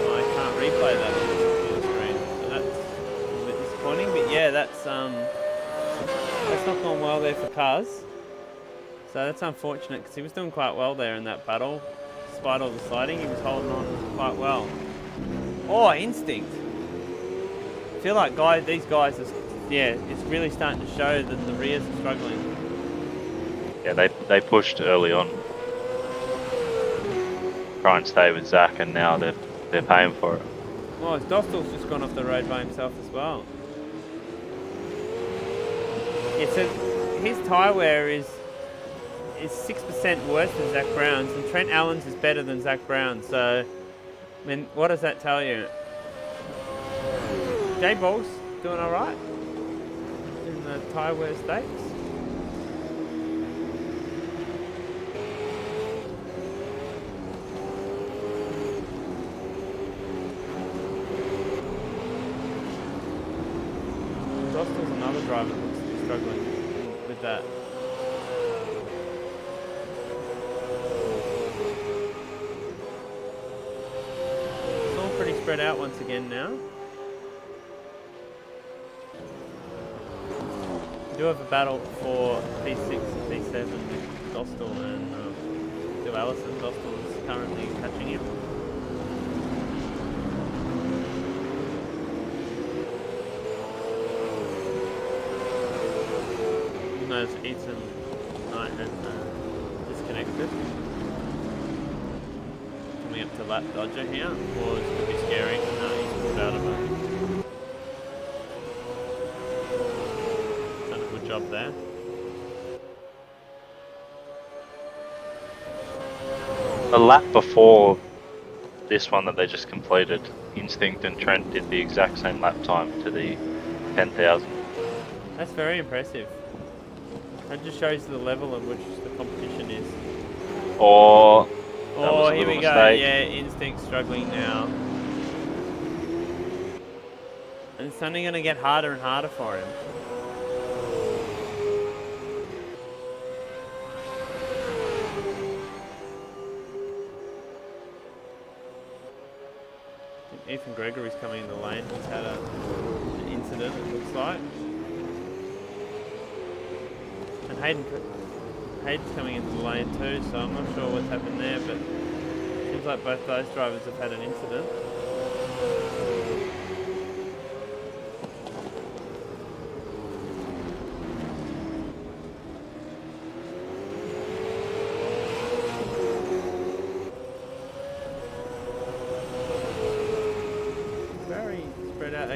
I can't replay that on the screen, so that's a bit disappointing. But yeah, that's not gone well there for Cuz. So that's unfortunate because he was doing quite well there in that battle. Despite all the sliding, he was holding on quite well. Oh, Instinct. I feel like these guys it's really starting to show that the rears are struggling. Yeah, they pushed early on. Try and stay with Zach, and now they're paying for it. Oh, Dostal's just gone off the road by himself as well. His tyre wear is 6% worse than Zach Brown's, and Trent Allen's is better than Zach Brown. So, I mean, what does that tell you? J Ball's doing all right in the tyre wear stakes. Dostal's another driver that looks to be struggling with that. It's all pretty spread out once again now. We do have a battle for P6 and P7 with Dostal and Bill Allison. Dostal is currently catching him. As Ethan Knight has disconnected. Coming up to lap dodger here, or this could be scary. No, he's pulled out of it. Done a good job there. The lap before this one that they just completed, Instinct and Trent did the exact same lap time to the 10,000. That's very impressive. That just shows the level at which the competition is. Oh, here we go. Yeah, Instinct struggling now. And it's only going to get harder and harder for him. Ethan Gregory's coming in the lane. He's had an incident, it looks like. And Hayden's coming into the lane too, so I'm not sure what's happened there, but it seems like both those drivers have had an incident.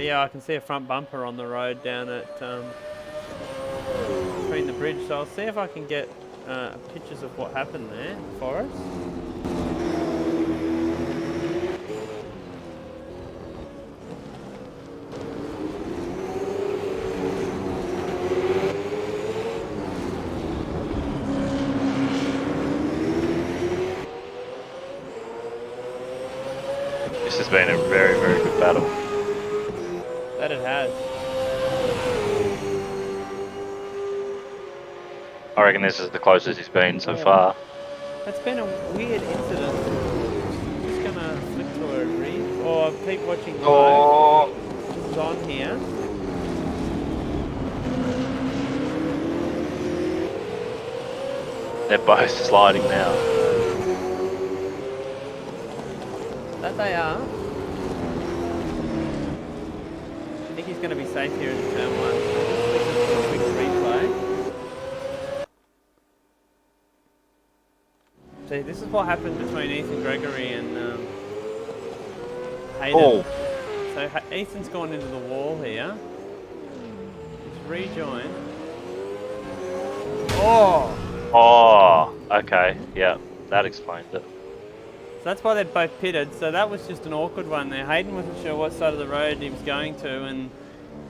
yeah, I can see a front bumper on the road down at between the bridge. So I'll see if I can get pictures of what happened there for us. This has been a very, very good battle. That it has. I reckon this is the closest he's been so far. That's been a weird incident. Just gonna flick to a read or keep watching live. Oh, This is on here. they're both sliding now. That they are. I think he's going to be safe here in turn one. Just a quick replay. See, this is what happened between Ethan Gregory and Hayden. Oh, So Ethan's gone into the wall here. He's rejoined. Oh! oh, okay, yeah, that explains it. So that's why they're both pitted. So that was just an awkward one there. Hayden wasn't sure what side of the road he was going to, and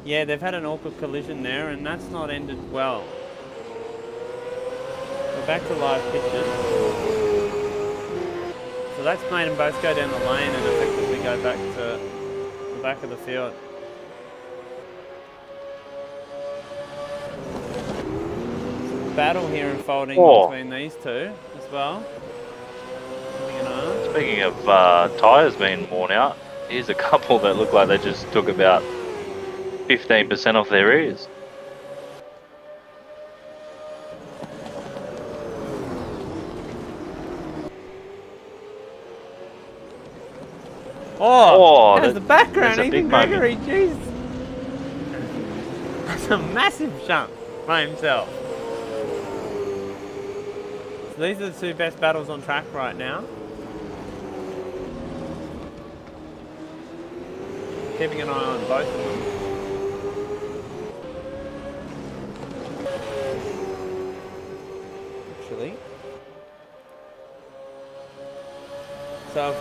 yeah, they've had an awkward collision there, and that's not ended well. We're back to live pictures. So that's made them both go down the lane and effectively go back to the back of the field. Battle here unfolding between these two as well. Keeping an eye on. Speaking of tyres being worn out, here's a couple that look like they just took about 15% off their rears. Oh, there's that- the background, there's a big Ethan Gregory, jeez. That's a massive jump by himself. So these are the two best battles on track right now. Keeping an eye on both of them. Actually. So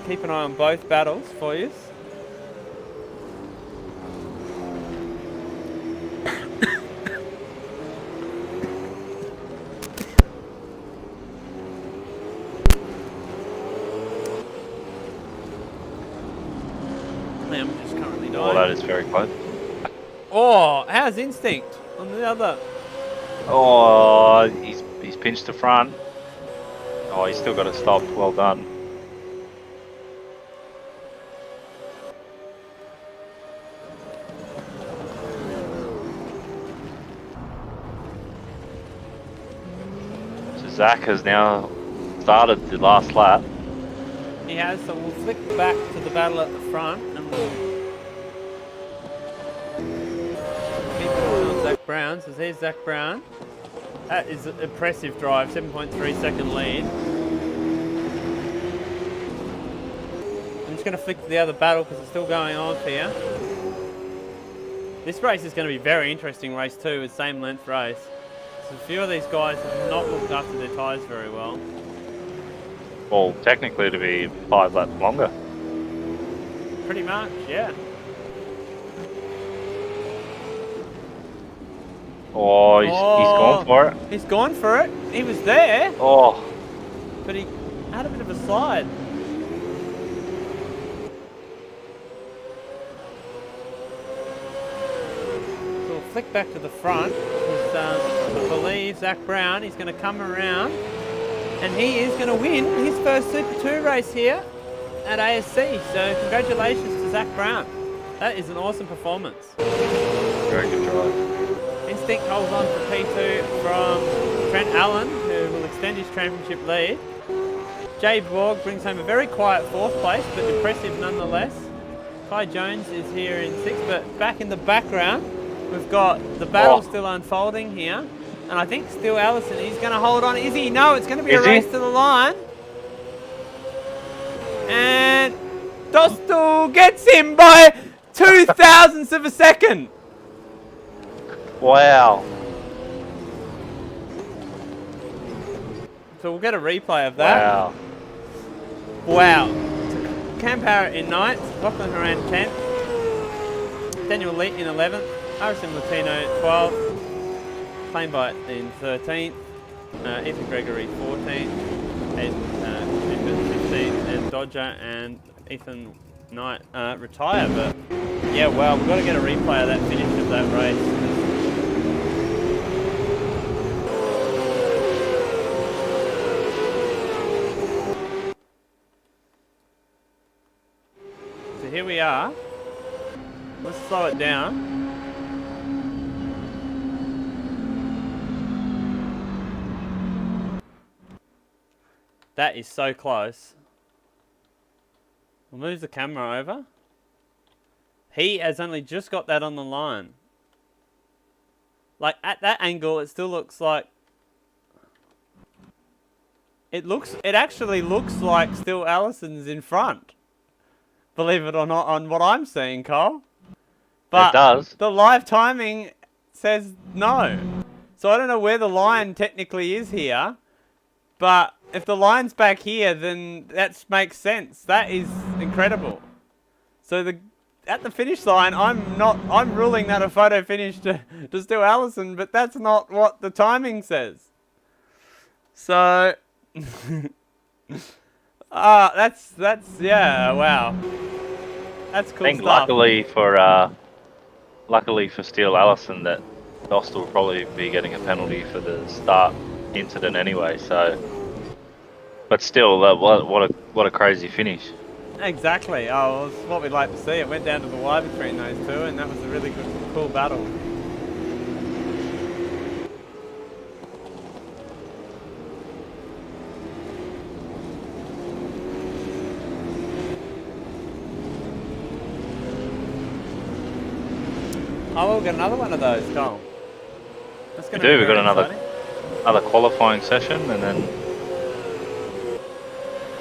keep an eye on both battles for you. I'm just currently dying. Oh, that is very close. Oh, how's Instinct on the other? Oh, he's pinched the front. Oh, he's still got it stopped. Well done. So Zach has now started the last lap. He has, so we'll flick back to the battle at the front and we'll keep an eye on Zach Brown. So there's Zach Brown. That is an impressive drive, 7.3 second lead. I'm just going to flick to the other battle because it's still going on here. This race is going to be a very interesting race too, with same length race. So a few of these guys have not looked after their tyres very well. Well, technically to be 5 laps longer. Pretty much, yeah. Oh, he's gone for it. He's gone for it. He was there, Oh, but he had a bit of a slide. So we'll flick back to the front. I believe Zach Brown, he's going to come around and he is going to win his first Super 2 race here at ASC. So congratulations to Zach Brown. That is an awesome performance. very good drive. Instinct holds on for P2 from Trent Allen, who will extend his championship lead. Jay Borg brings home a very quiet 4th place, but impressive nonetheless. Kai Jones is here in 6th, but back in the background, we've got the battle still unfolding here. And I think still Allison, he's going to hold on. Is he? No, it's going to be a race to the line. And Dostal gets him by 2 thousandths of a second. Wow. So we'll get a replay of that. Wow. Wow. Cam Parrott in 9th, Lachlan Horan 10th, Daniel Leet in 11th, Harrison Latino 12th, Plainbite in 13th, Ethan Gregory 14th, Ed Tippett 15th, and Dodger and Ethan Knight retire. But yeah, wow, we've got to get a replay of that finish of that race. So here we are. Let's slow it down. That is so close. We'll move the camera over. He has only just got that on the line. Like at that angle, it still looks like it actually looks like still Allison's in front. Believe it or not, on what I'm seeing, Cole. But it does. the live timing says no. So I don't know where the line technically is here. But if the line's back here, then that makes sense. That is incredible. So at the finish line, I'm ruling that a photo finish to Stu Allison, but that's not what the timing says. So that's yeah, wow. That's cool I think stuff. luckily for Steele Allison, that Dost will probably be getting a penalty for the start incident anyway. So, but still, what a crazy finish. Exactly. Oh, well, it's what we'd like to see. It went down to the wire between those two, and that was a really good, cool battle. Oh, we'll get another one of those, Cole. That's We gonna do. be We've got very another qualifying session, and then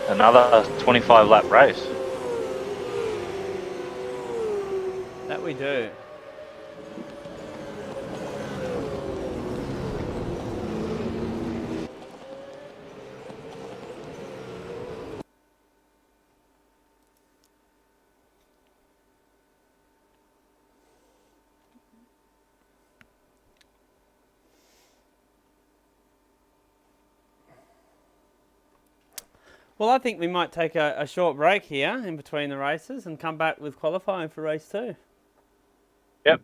another 25 lap race. That we do. Well, I think we might take a short break here in between the races and come back with qualifying for race 2. Yep.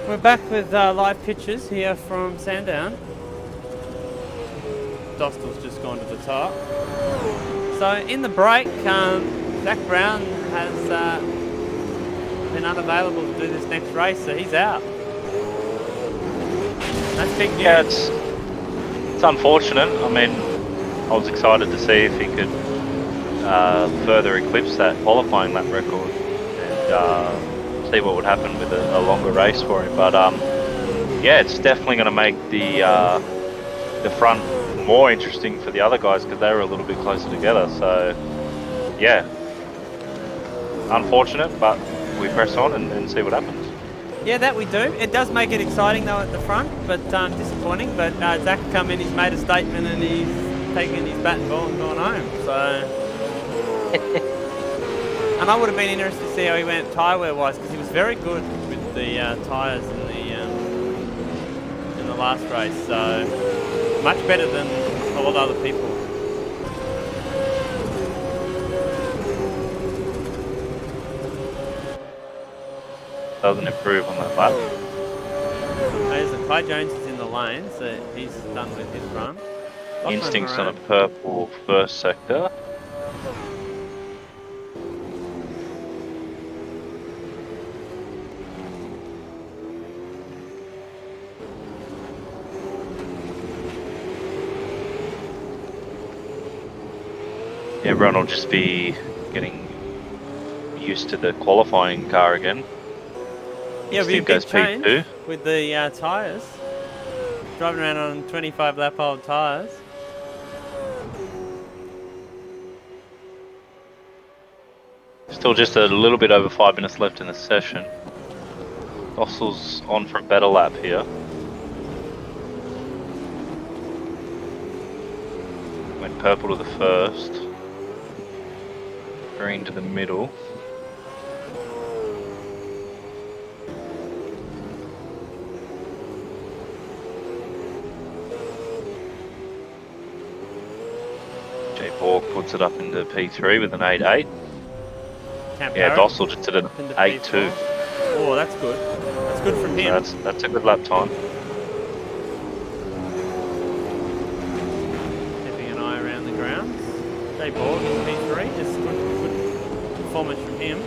We're back with live pictures here from Sandown. Dostal's just gone to the top. So in the break, Zach Brown has been unavailable to do this next race, so he's out. That's big news. Yeah, it's unfortunate. I mean, I was excited to see if he could further eclipse that qualifying lap record and see what would happen with a longer race for him. But yeah, it's definitely going to make the front more interesting for the other guys because they were a little bit closer together. So yeah, unfortunate, but we press on and see what happens. Yeah, that we do. It does make it exciting though at the front, but disappointing. But Zach come in, he's made a statement and he's taken his bat and ball and gone home. So, and I would have been interested to see how he went tyre wear wise because he was very good with the tyres in the last race. So much better than a lot of other people. Doesn't improve on that lap. Kai Jones is in the lane, so he's done with his run. Instincts on a purple first sector. Everyone will just be getting used to the qualifying car again. Yeah, it'll be a big Goes change P2. with the tyres. Driving around on 25 lap old tyres. Still just a little bit over 5 minutes left in the session. Fossil's on for a better lap here. Went purple to the first. Green to the middle. Borg puts it up into P3 with an 8.8. Yeah, Dossel just did an 8.2. Oh, that's good. That's good from him. So that's a good lap time. Keeping an eye around the grounds. Jay Borg in P3. Just good performance from him.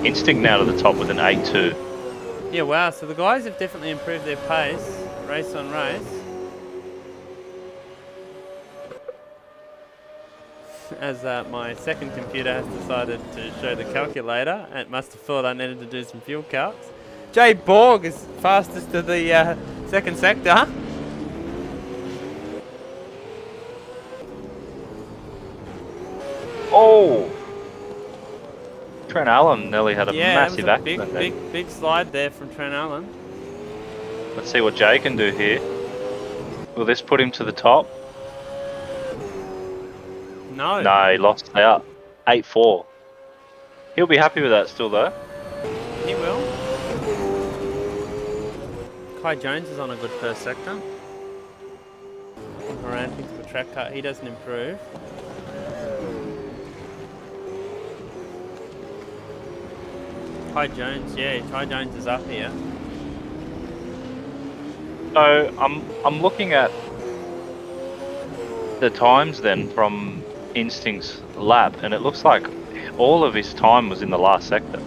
Instinct now to the top with an 8.2. Yeah, wow. So the guys have definitely improved their pace. Race on race. As my second computer has decided to show the calculator, it must have thought I needed to do some fuel calcs. Jay Borg is fastest to the second sector. Oh! Trent Allen nearly had a massive that was a accident big slide there from Trent Allen. Let's see what Jay can do here. Will this put him to the top? No. No, he lost out. 8.4. He'll be happy with that still though. He will. Kai Jones is on a good first sector. Around into the track car, he doesn't improve. Kai Jones, yeah, Kai Jones is up here. So I'm looking at the times then from Instinct's lap, and it looks like all of his time was in the last sector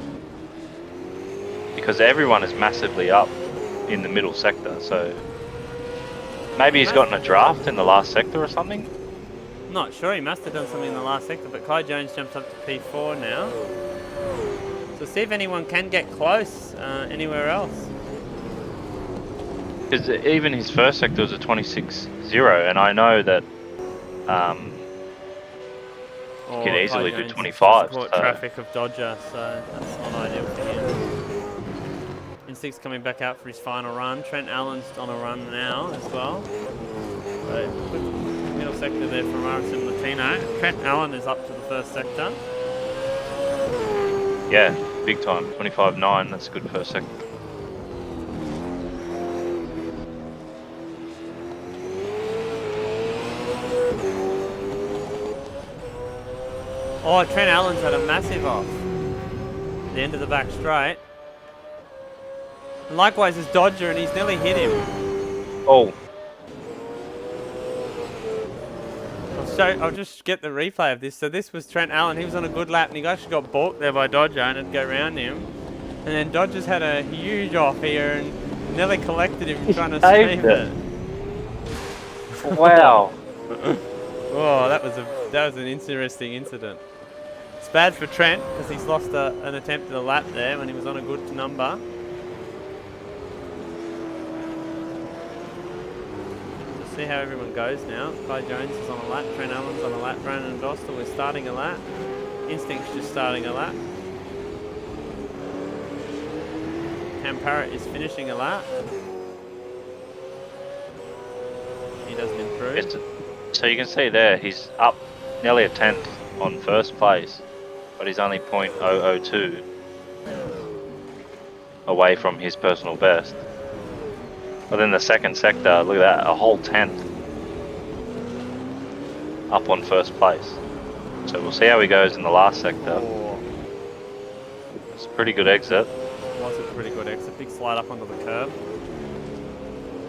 because everyone is massively up in the middle sector. So maybe he's gotten a draft in the last sector or something. Not sure, he must have done something in the last sector, but Kai Jones jumps up to P4 now. So see if anyone can get close anywhere else. Because even his first sector was a 26.0, and I know that he could easily do 25. So. Traffic of Dodger, so that's not ideal for him. Instinct's coming back out for his final run. Trent Allen's on a run now as well. So good middle sector there from RSM Latino. Trent Allen is up to the first sector. Yeah, big time. 25.9, that's a good first sector. Oh, Trent Allen's had a massive off. the end of the back straight. And likewise is Dodger, and he's nearly hit him. Oh, I'll just get the replay of this. So this was Trent Allen. He was on a good lap, and he actually got balked there by Dodger and had to go around him. And then Dodger's had a huge off here and nearly collected him trying to save it. wow. Oh, that was an interesting incident. It's bad for Trent because he's lost an attempt at a lap there when he was on a good number. See how everyone goes now. Kai Jones is on a lap, Trent Allen's on a lap, Brandon Dostal is starting a lap. Instinct's just starting a lap. Cam Parrott is finishing a lap. He doesn't improve. So you can see there, he's up nearly a tenth on first place, but he's only .002 away from his personal best. But in the second sector, look at that, a whole tenth up on first place. So we'll see how he goes in the last sector. It's a pretty good exit. Was a pretty good exit. Big slide up onto the curb.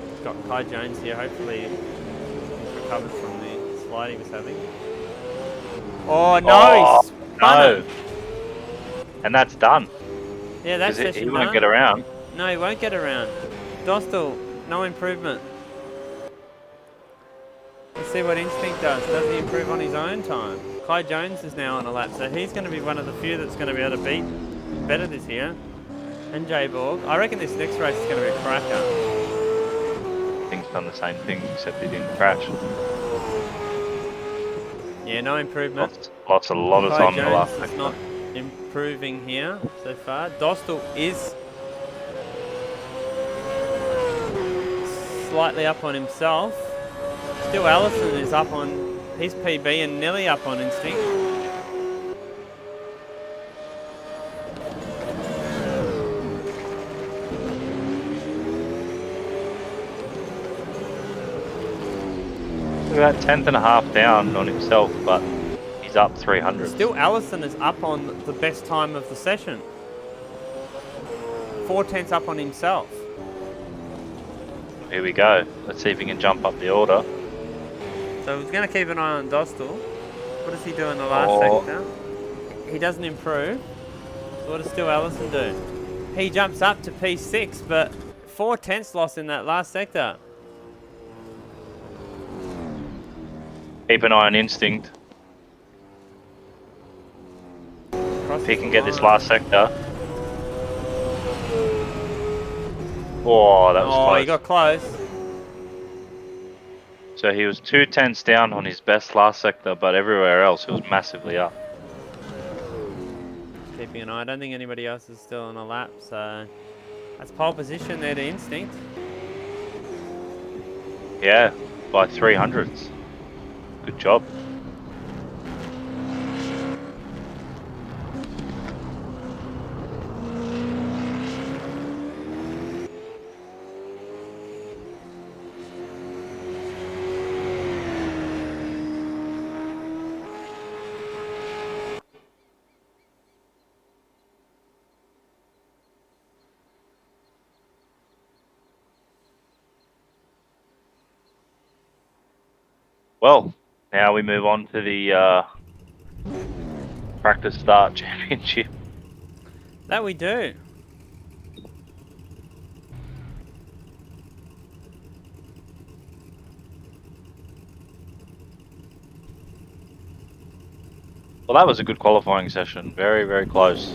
He's got Kai Jones here. Hopefully he's recovered from the slide he was having. Oh no! He's spun it. And that's done. Yeah, that's it. He won't get around. No, he won't get around. Dostal, no improvement. Let's see what Instinct does. Does he improve on his own time? Kai Jones is now on a lap, so he's going to be one of the few that's going to be able to beat better this year. And Jay Borg. I reckon this next race is going to be a cracker. I think he's done the same thing, except he didn't crash. Yeah, no improvement. A lot of time in the last sector. Not improving here so far. Dostal is slightly up on himself. Still Allison is up on his PB and nearly up on Instinct. About 10.5 down on himself, but he's up 300. Still Allison is up on the best time of the session. 4/10 up on himself. Here we go. Let's see if he can jump up the order. So we're going to keep an eye on Dostal. What does he do in the last sector? He doesn't improve. So what does Stu Allison do? He jumps up to P6, but 4/10 loss in that last sector. Keep an eye on Instinct. If he can get this last sector. Oh, that was close. Oh, he got close. So he was 2/10 down on his best last sector, but everywhere else he was massively up. Keeping an eye. I don't think anybody else is still on a lap, so that's pole position there to Instinct. Yeah, by 300ths. Good job. Well, now we move on to the Practice Start Championship. That we do. Well, that was a good qualifying session. Very, very close.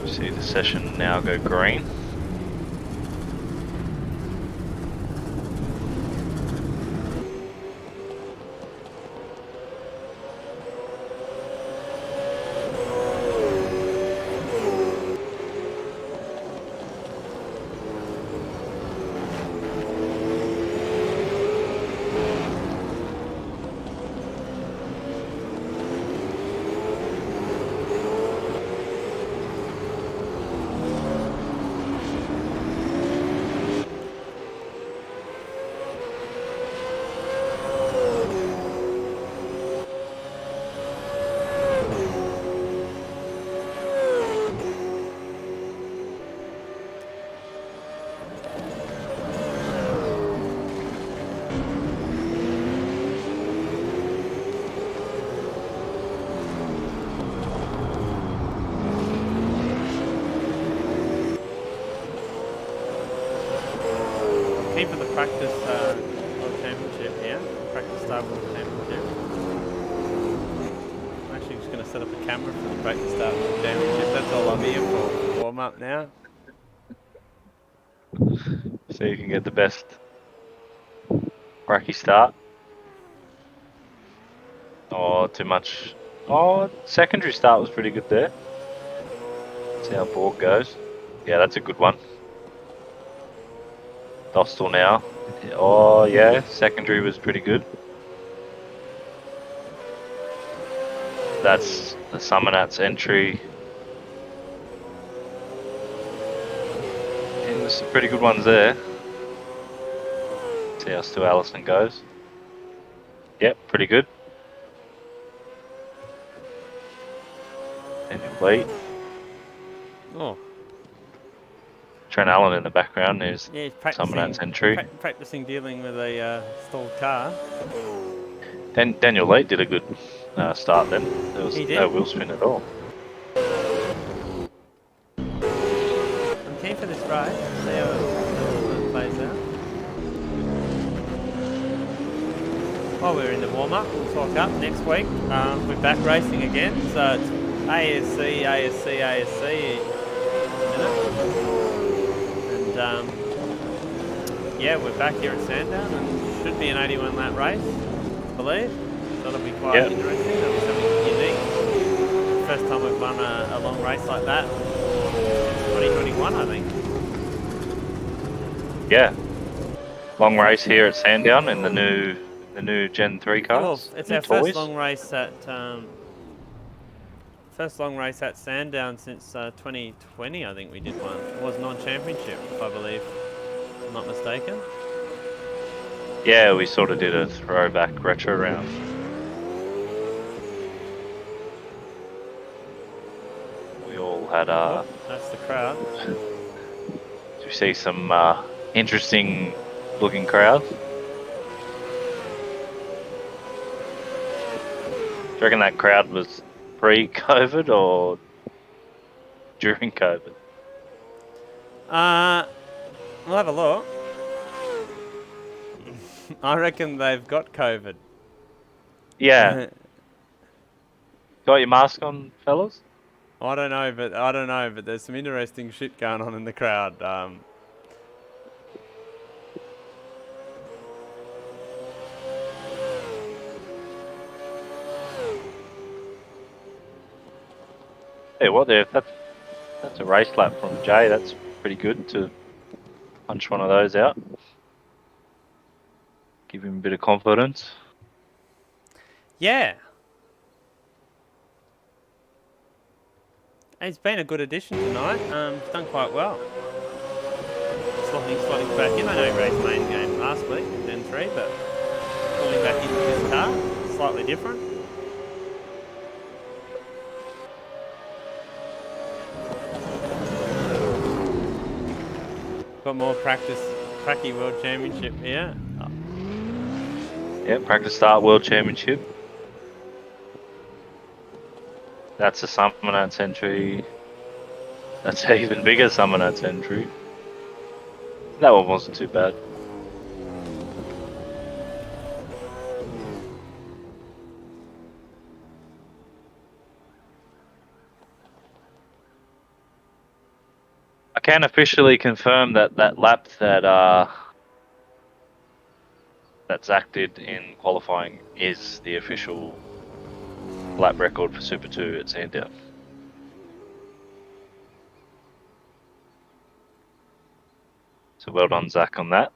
See the session now go green. keen for the practice World Championship here. Practice Start World Championship. I'm actually just going to set up a camera for the Practice Start World Championship. That's all I'm here for. Warm up now. So you can get the best cracky start. Oh, too much. Oh, secondary start was pretty good there. See how board goes. Yeah, that's a good one. Dostal now. Oh, yeah, secondary was pretty good. That's the Summonat's entry. And there's some pretty good ones there. See how Stu Allison goes. Yep, pretty good. And complete. Oh. Trent Allen in the background is Yeah, he's Summonat's entry. practicing dealing with a stalled car. Daniel Lee did a good start then. There was He did. no wheel spin at all. I'm keen for this ride. See how it plays out. While we're in the warm-up, we'll talk up next week. We're back racing again, so it's ASC and yeah, we're back here at Sandown and should be an 81 lap race, I believe. So that'll be quite interesting. That'll be something unique. First time we've won a long race like that. 2021, I think. Yeah. Long race here at Sandown in the new Gen 3 cars. Well, it's new our toys. first long race at Sandown since 2020. I think we did one. It was non-championship, if I believe I'm not mistaken. Yeah, we sort of did a throwback retro round. We all had That's the crowd. we see some interesting looking crowds. Do you reckon that crowd was pre-COVID or during COVID? We'll have a look. I reckon they've got COVID. Yeah. Got your mask on, fellas? I don't know, but there's some interesting shit going on in the crowd. Hey, what there? That's a race lap from Jay. That's pretty good to punch one of those out. Give him a bit of confidence. Yeah. He's been a good addition tonight. He's done quite well. Slotting back in. I know he raced main game last week in Gen 3, but pulling back into this car, slightly different. Got more Cracky World Championship here. Oh. Yeah, Practice Start World Championship. That's a Summonat's entry. That's an even bigger Summonat's entry. That one wasn't too bad. I can officially confirm that that lap that Zach did in qualifying is the official lap record for Super 2 at Sandown. So well done, Zach, on that.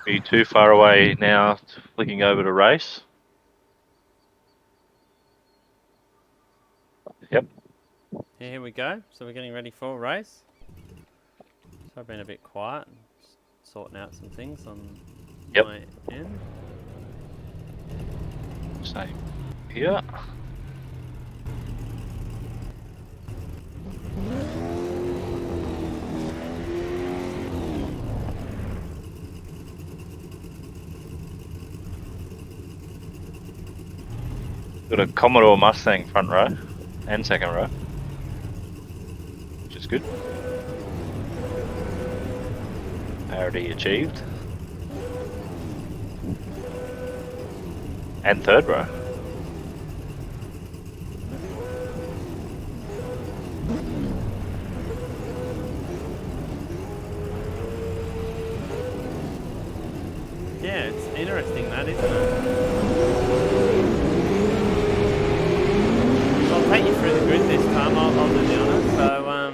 Are you too far away now, flicking over to race? Yep. Here we go. So we're getting ready for a race. So I've been a bit quiet, and sorting out some things on my end. Same here. Got a Commodore Mustang front row and second row, which is good. Parity achieved. And third row. Yeah, it's interesting that, isn't it? I'll take you through the grid this time, I'll do the honours. So,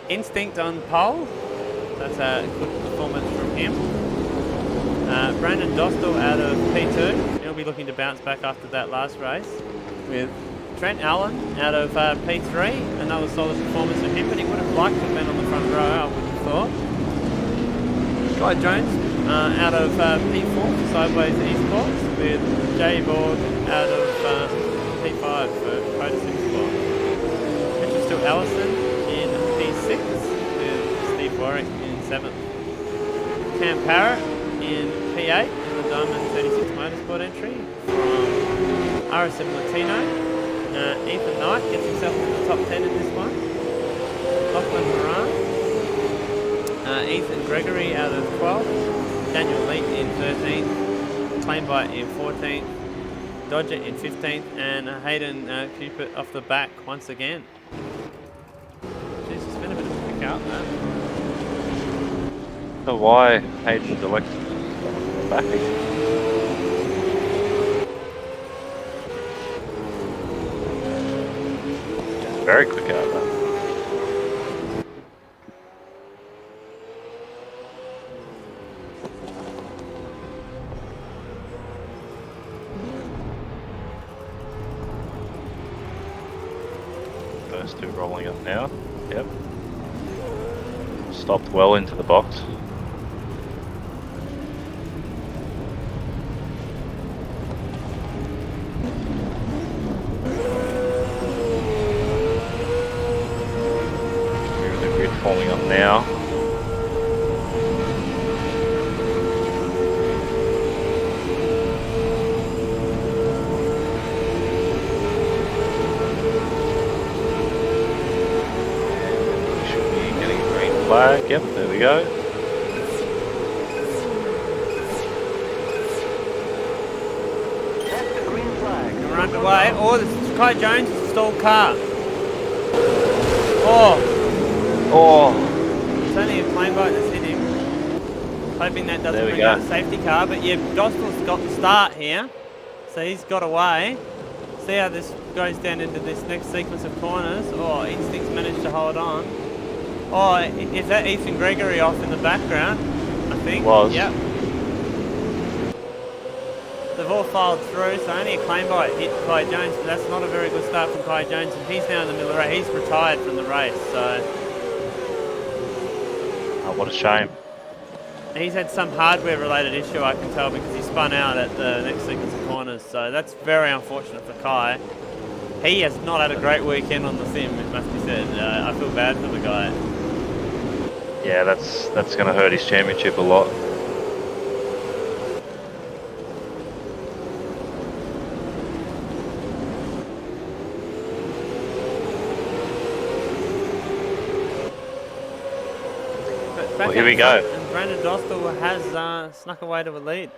Instinct on pole, that's a good performance from him. Brandon Dostal out of P2, he'll be looking to bounce back after that last race. With Trent Allen out of P3, another solid performance from him, but he would have liked to have been on the front row, I would have thought. Guy Jones out of P4 for Sideways Esports, with Jay Borg out of P5 for Protosim Sport. Richard Still Allison in P6 with Steve Warwick in 7th. Cam Parrott in P8 in the Diamond 36 Motorsport entry from RSM Latino. Ethan Knight gets himself into the top 10 in this one. Lachlan Moran. Ethan Gregory out of 12th. Daniel Leet in 13th. Claimbite in 14th. Dodger in 15th. And Hayden Cupid off the back once again. Jeez, it's been a bit of a pick out there. So why Hayden's elected back again? Just very quick out there. First two rolling up now. Yep. Stopped well into the box. Forming up now. Should be getting a green flag. Yep, there we go. That's the green flag. We're underway. Oh, this is Kai Jones' stalled car. Oh. Oh, It's only a Claimbite that's hit him. Hoping that doesn't bring out a safety car, but yeah, Dostal's got the start here. So he's got away. See how this goes down into this next sequence of corners. Oh, Instinct's managed to hold on. Oh, is that Ethan Gregory off in the background? I think. Was. Yep. They've all filed through, so only a Claimbite hit Kai Jones, but that's not a very good start from Kai Jones, and he's now in the middle of the race. He's retired from the race, so... oh, what a shame. He's had some hardware-related issue, I can tell, because he spun out at the next sequence of corners. So that's very unfortunate for Kai. He has not had a great weekend on the sim, it must be said. I feel bad for the guy. Yeah, that's going to hurt his championship a lot. Well, here we go. And Brandon Dostal has snuck away to a lead.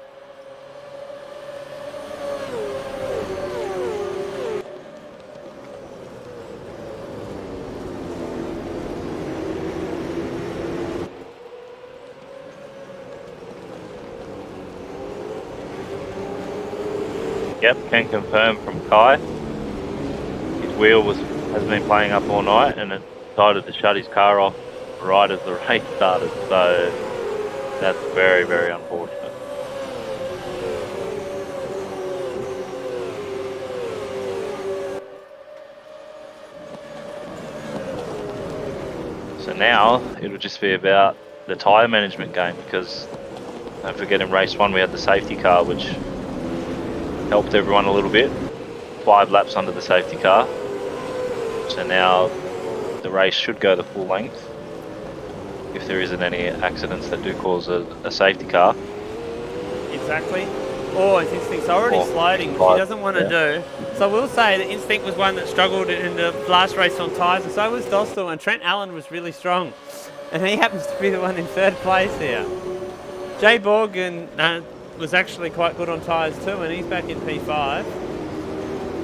Yep, can confirm from Kai. His wheel has been playing up all night and it decided to shut his car off right as the race started. So That's very, very unfortunate. So now it'll just be about the tyre management game, because don't forget in race 1 we had the safety car, which helped everyone a little bit. 5 laps under the safety car. So now the race should go the full length if there isn't any accidents that do cause a safety car. Exactly. Oh, his instinct's already sliding, which he doesn't want to do. So we'll say that Instinct was one that struggled in the last race on tyres, and so was Dostal, and Trent Allen was really strong. And he happens to be the one in 3rd place here. Jay Borgen was actually quite good on tyres too, and he's back in P5.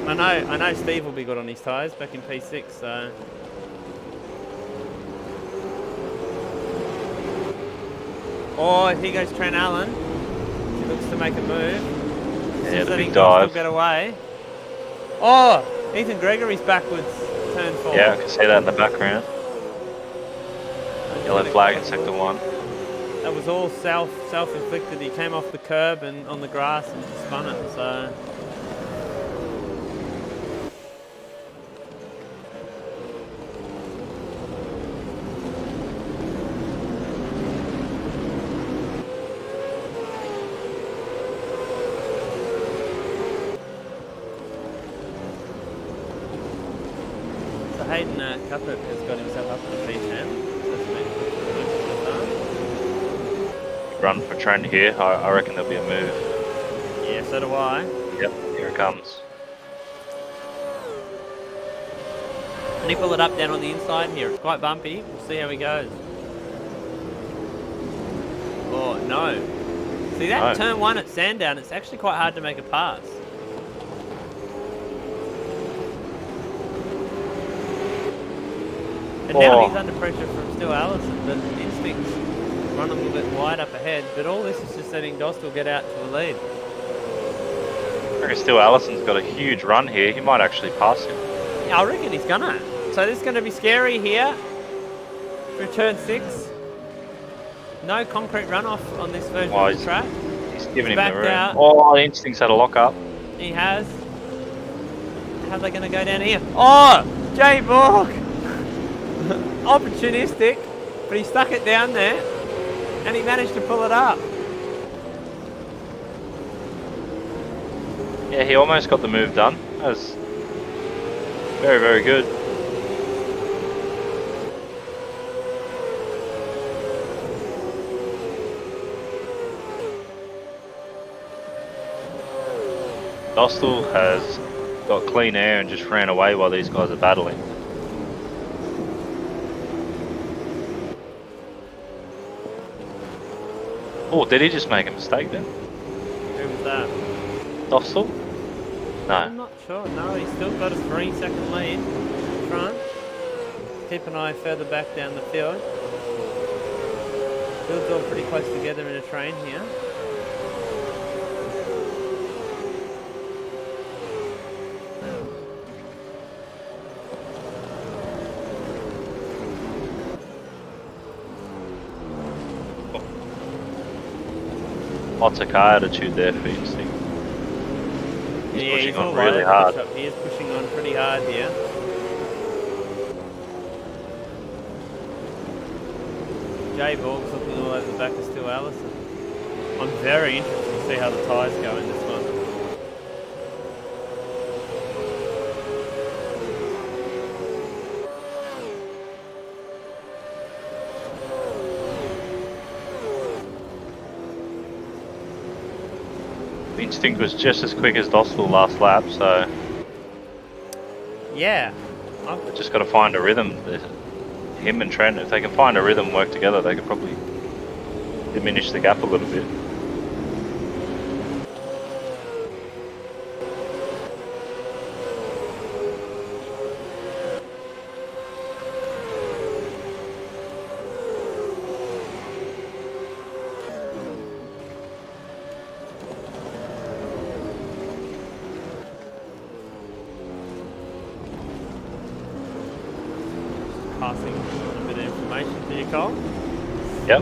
I know Steve will be good on his tyres, back in P6, so... Oh, here goes Trent Allen. He looks to make a move. Yeah, the big dive. Get away. Oh, Ethan Gregory's backwards turn 4. Yeah, I can see that in the background. Yellow flag in sector 1. That was all self-inflicted. He came off the curb and on the grass and spun it, so... Hayden Cuthbert has got himself up to the P10. Run for Trent here. I reckon there'll be a move. Yeah, so do I. Yep, here it comes. And he pull it up down on the inside here. It's quite bumpy. We'll see how he goes. Oh, no. See that turn 1 at Sandown, it's actually quite hard to make a pass. And now he's under pressure from Stu Allison, but Instinct's run a little bit wide up ahead, but all this is just letting Dostal get out to the lead. I reckon Stu Allison's got a huge run here. He might actually pass him. Yeah, I reckon he's gonna. So this is going to be scary here through turn 6. No concrete runoff on this version of the track. He's giving him the room. Out. Oh, Instinct's had a lock up. He has. How are they going to go down here? Oh, Jay Borg! Opportunistic, but he stuck it down there and he managed to pull it up. Yeah, he almost got the move done. That was very, very good. Dostal has got clean air and just ran away while these guys are battling. Oh, did he just make a mistake then? Who was that? Dostal? No. I'm not sure. No, he's still got a 3-second lead in front. Keep an eye further back down the field. Field's all pretty close together in a train here. Lots of car attitude there for Instinct. He's pushing on really hard. He is pushing on pretty hard here. Jay Borg's looking all over the back of Stu Allison. I'm very interested to see how the tyres go in this one. Instinct was just as quick as Dostal last lap, so yeah, they've just got to find a rhythm. Him and Trent, if they can find a rhythm and work together, they could probably diminish the gap a little bit. Passing a bit of information to you, Cole. Yep.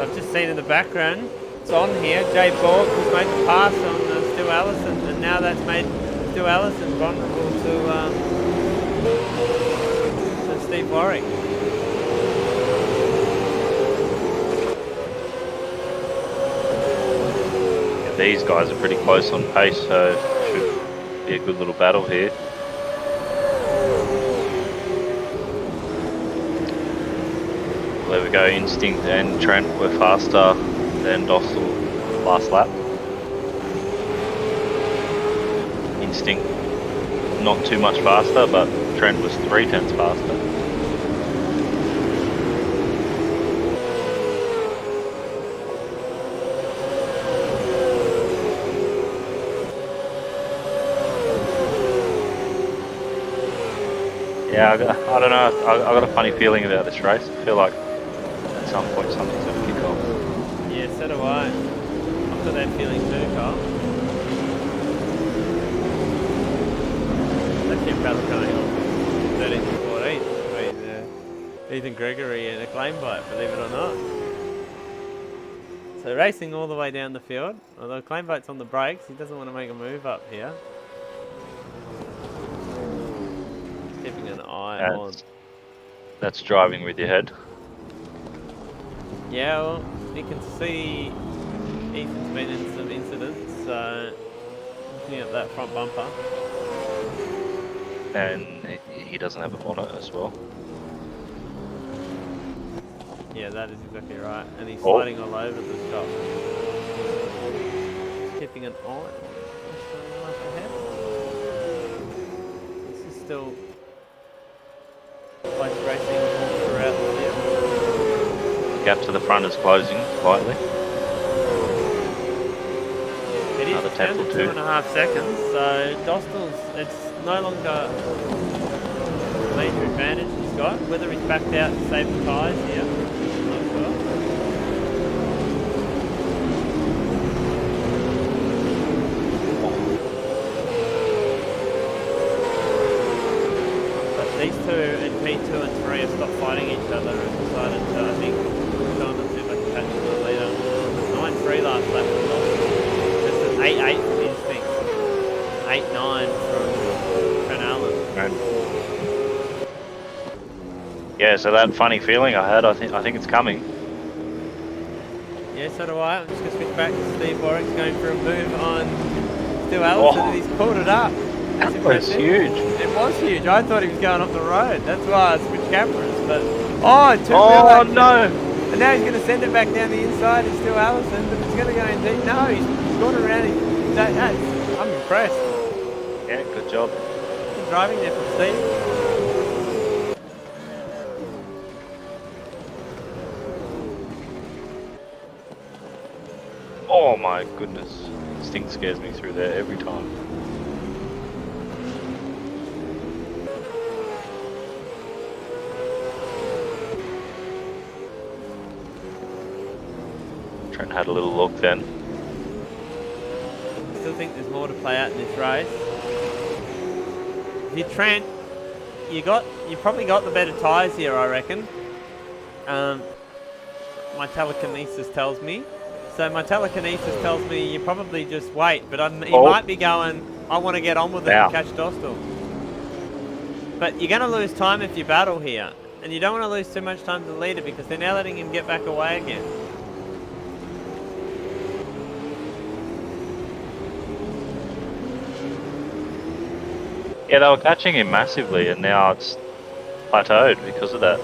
I've just seen in the background, it's on here, Jay Borg has made the pass on Stu Allison, and now that's made Stu Allison vulnerable to Steve Warwick. Yeah, these guys are pretty close on pace, so should be a good little battle here. There we go, Instinct and Trent were faster than Dostal last lap. Instinct not too much faster, but Trent was 0.3 faster. Yeah, I don't know, I got a funny feeling about this race. I feel like at some point something's going to kick off. Yeah, so do I. I've got that feeling too, Carl. That kept battle going on 13th to 14th between Ethan Gregory and a claim bite, believe it or not. So racing all the way down the field, although claim bite's on the brakes, he doesn't want to make a move up here. Keeping an eye on. That's driving with your head. Yeah, well, you can see Ethan's been in some incidents, so looking at that front bumper. And he doesn't have a bonnet as well. Yeah, that is exactly right. And he's sliding all over the shop. Keeping an eye on what's up ahead. This is still like racing all throughout the field. Gap to the front is closing quietly. It is down to 2.5 seconds, so Dostal's, it's no longer a major advantage he's got. Whether he's backed out to save the tyres here, I'm not sure. But these two in P2 and 3 have stopped fighting each other and decided to, I think, go on to see if I can catch them later. 9-3 last lap for Dostal. Just an 8-8 from Instinct. 8-9 from Trent Allen. Right. Yeah, so that funny feeling I had, I think it's coming. Yeah, so do I. I'm just going to switch back to Steve Warwick, going for a move on Stu Allison, and he's pulled it up. That's was huge. It was huge. I thought he was going up the road. That's why I switched cameras. But no! And now he's going to send it back down the inside. It's Stu Allison, but it's going to go in deep. No, he's gone around. I'm impressed. Yeah, good job. Good driving there from Steve. Oh my goodness. Instinct scares me through there every time. Trent had a little look then. I still think there's more to play out in this race. If you're Trent, you probably got the better tyres here, I reckon. My telekinesis tells me. So my telekinesis tells me you probably just wait, but he might be going, I want to get on with it and catch Dostal. But you're going to lose time if you battle here. And you don't want to lose too much time to the leader because they're now letting him get back away again. Yeah, they were catching him massively, and now it's plateaued because of that.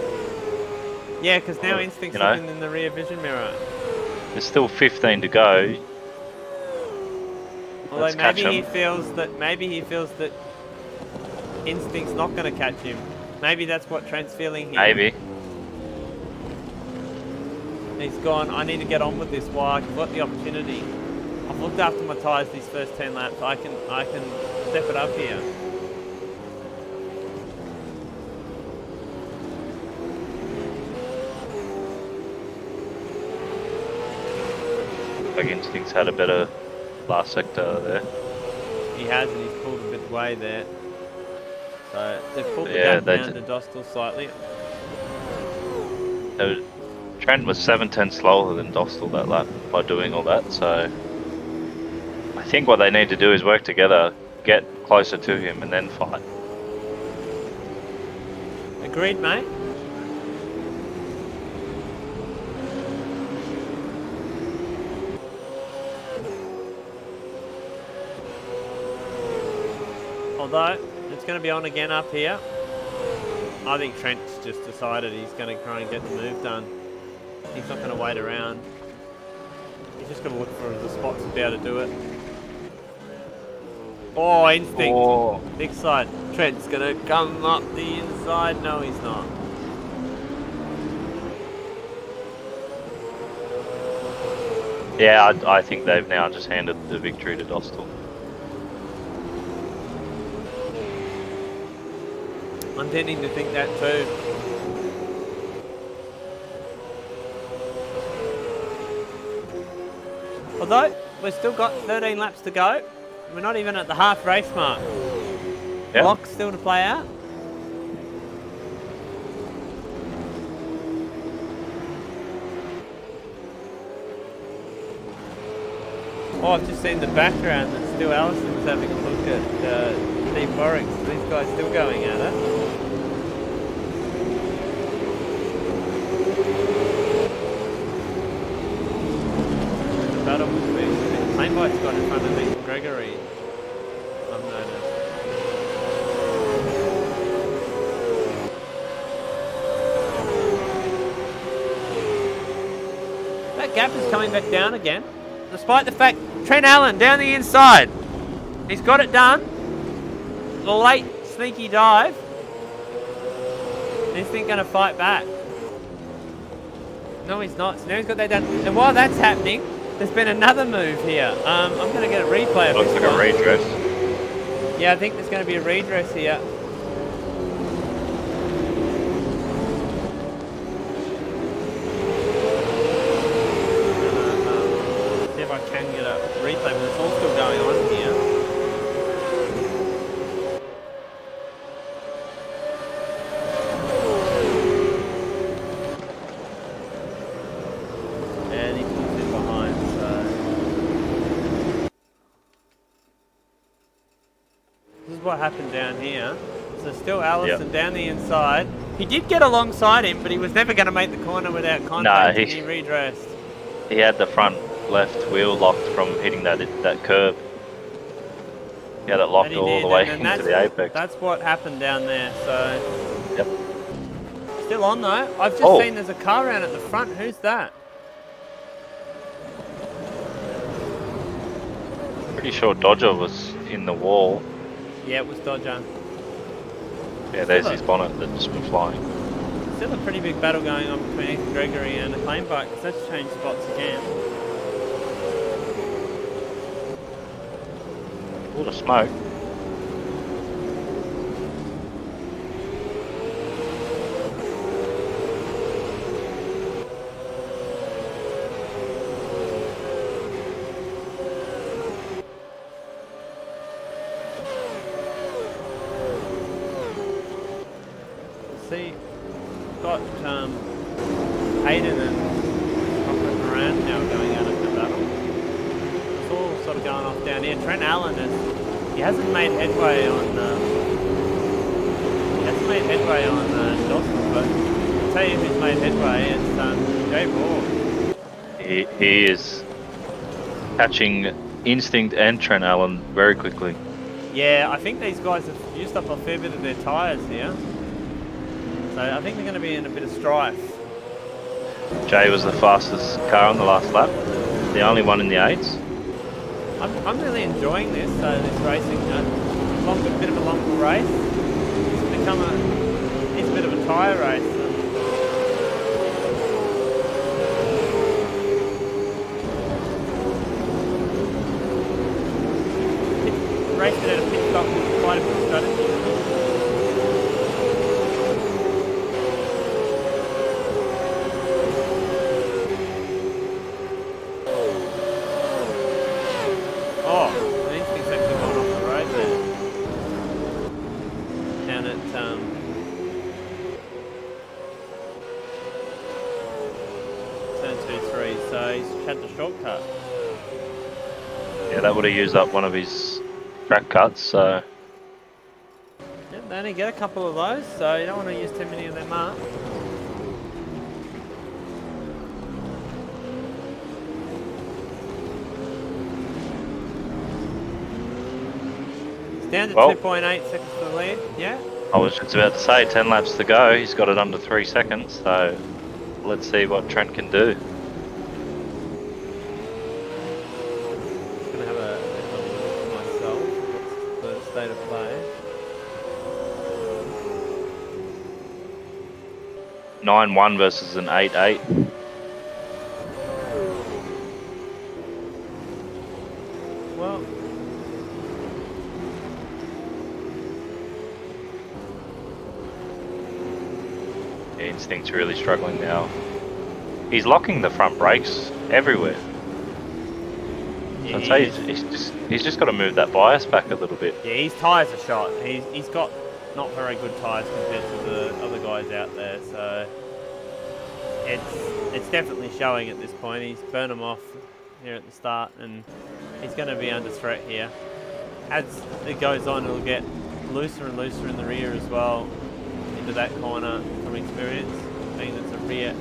Yeah, because now Instinct's looking in the rear vision mirror. There's still 15 to go. Although maybe he feels that Instinct's not going to catch him. Maybe that's what Trent's feeling here. Maybe. He's gone, I need to get on with this while I've got the opportunity. I've looked after my tyres these first 10 laps. I can step it up here. Like Instinct's had a better last sector there. He has, and he's pulled a bit away there. So they've pulled the gap down to Dostal slightly. Trent was 7/10 slower than Dostal that lap by doing all that, so I think what they need to do is work together, get closer to him, and then fight. Agreed, mate. Although, it's going to be on again up here. I think Trent's just decided he's going to try and get the move done. He's not going to wait around. He's just going to look for the spots to be able to do it. Oh, instinct. Oh. Big side. Trent's going to come up the inside. No, he's not. Yeah, I think they've now just handed the victory to Dostal. I'm tending to think that too. Although, we've still got 13 laps to go. We're not even at the half race mark. Yep. Block still to play out. Oh, I've just seen the background that Stu Allison's having a look at Steve Warwick. These guys still going at it. The battle between Plainbite's got in front of Nathan Gregory. I've noticed. That gap is coming back down again. Despite the fact, Trent Allen down the inside. He's got it done. The late sneaky dive. Is he going to fight back? No, he's not. So now he's got that done. And while that's happening, there's been another move here. I'm going to get a replay of Looks this like one. a redress. Yeah, I think there's going to be a redress here. See if I can get a replay, but it's all still going on here. And he pulls in behind, so... This is what happened down here. So still Allison down the inside. He did get alongside him, but he was never going to make the corner without contact, and he redressed. He had the front left wheel locked from hitting that curb. Yeah, that locked all the way into the apex. That's what happened down there, so... Yep. Still on though. I've just seen there's a car around at the front. Who's that? Pretty sure Dodger was in the wall. Yeah, it was Dodger. Yeah, there's his bonnet that just went flying. Still a pretty big battle going on between Ethan Gregory and the claim bike, because that's changed spots again. A lot of smoke. See, got Hayden and Cochran Moran now going out of the battle. It's all sort of going off down here. Trent Allen he hasn't made headway on Dawson, but I'll tell you who's made headway. It's Jay Moore. He is catching Instinct and Trent Allen very quickly. Yeah, I think these guys have used up a fair bit of their tyres here. So I think they're going to be in a bit of strife. Jay was the fastest car on the last lap, the only one in the 8s. I'm really enjoying this. So this racing, bit of a longer race. It's a bit of a tyre race. Raced it at a pit stop with quite a bit of strategy. had the shortcut. Yeah, that would have used up one of his track cuts, so... Yep, they only get a couple of those, so you don't want to use too many of them up. It's down to 2.8 seconds to the lead, yeah? I was just about to say, 10 laps to go. He's got it under 3 seconds, so let's see what Trent can do. Just going to have a look at myself. What's the state of play? 9-1 versus an 8-8. Well, Instinct's really struggling now. He's locking the front brakes everywhere. yeah, I'd say he's just got to move that bias back a little bit. yeah, his tyres are shot. He's got not very good tyres compared to the other guys out there, so it's definitely showing at this point. He's burned them off here at the start, and he's going to be under threat here. As it goes on, it'll get looser and looser in the rear as well into that corner from experience, being that the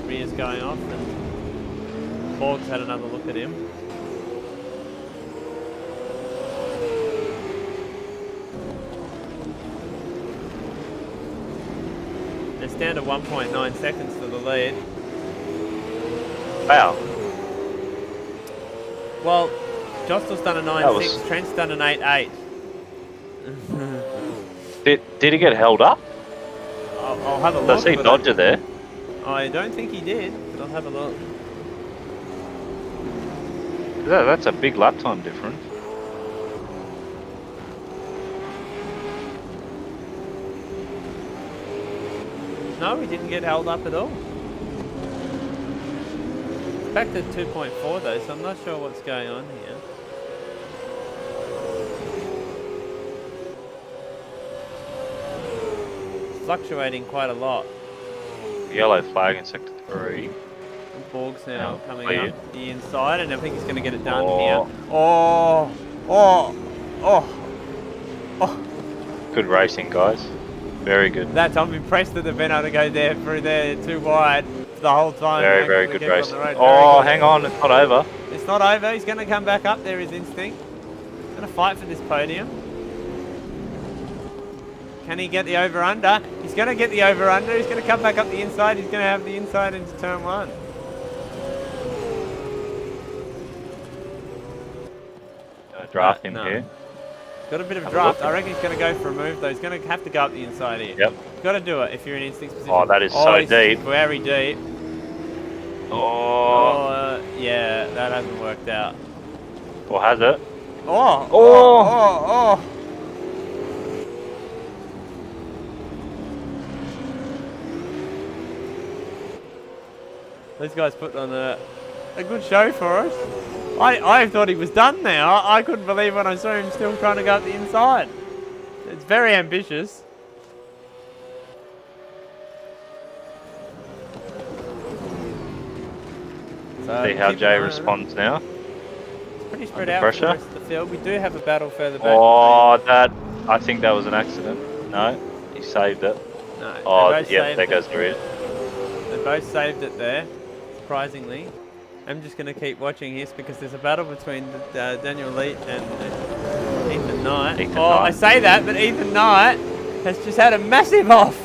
rear's going off, and Borg's had another look at him. It's down to 1.9 seconds for the lead. Wow. Well, Jostel's done a 9.6, Trent's done an 8.8. Did he get held up? I'll have a look. Does he Dodger there? I don't think he did, but I'll have a look. That's a big lap time difference. No, he didn't get held up at all. It's back to 2.4 though, so I'm not sure what's going on here. It's fluctuating quite a lot. Yellow flag in sector 3. Borg's now coming clear. up the inside, and I think he's going to get it done Oh. here. Oh, oh, oh, oh. Good racing, guys. Very good. I'm impressed that they've been able to go there through there too wide the whole time. Very, and very actually good get racing. on the road. Oh, Very good. hang on, it's not over. It's not over. He's going to come back up there, his instinct. Going to fight for this podium. Can he get the over-under? He's going to get the over-under. He's going to come back up the inside. He's going to have the inside into turn 1. Draft him No. here. Got a bit of Have a draft. look. I reckon he's going to go for a move though. He's going to have to go up the inside here. Yep. Got to do it if you're in instinct position. Oh, that is so he's deep. Very deep. Oh. Yeah, that hasn't worked out. Or has it? Oh, Oh. oh. These guys put on a good show for us. I thought he was done now. I couldn't believe when I saw him still trying to go up the inside. It's very ambitious. So See how keep Jay an eye on it. responds now. It's pretty spread Under out for the pressure. rest of the field. We do have a battle further back. Oh, I think that was an accident. No, he saved it. No, Oh, they both yeah, saved there it. goes the rear. They both saved it there, surprisingly. I'm just going to keep watching this because there's a battle between Daniel Leet and Ethan Knight. Ethan I Knight. say that, but Ethan Knight has just had a massive off.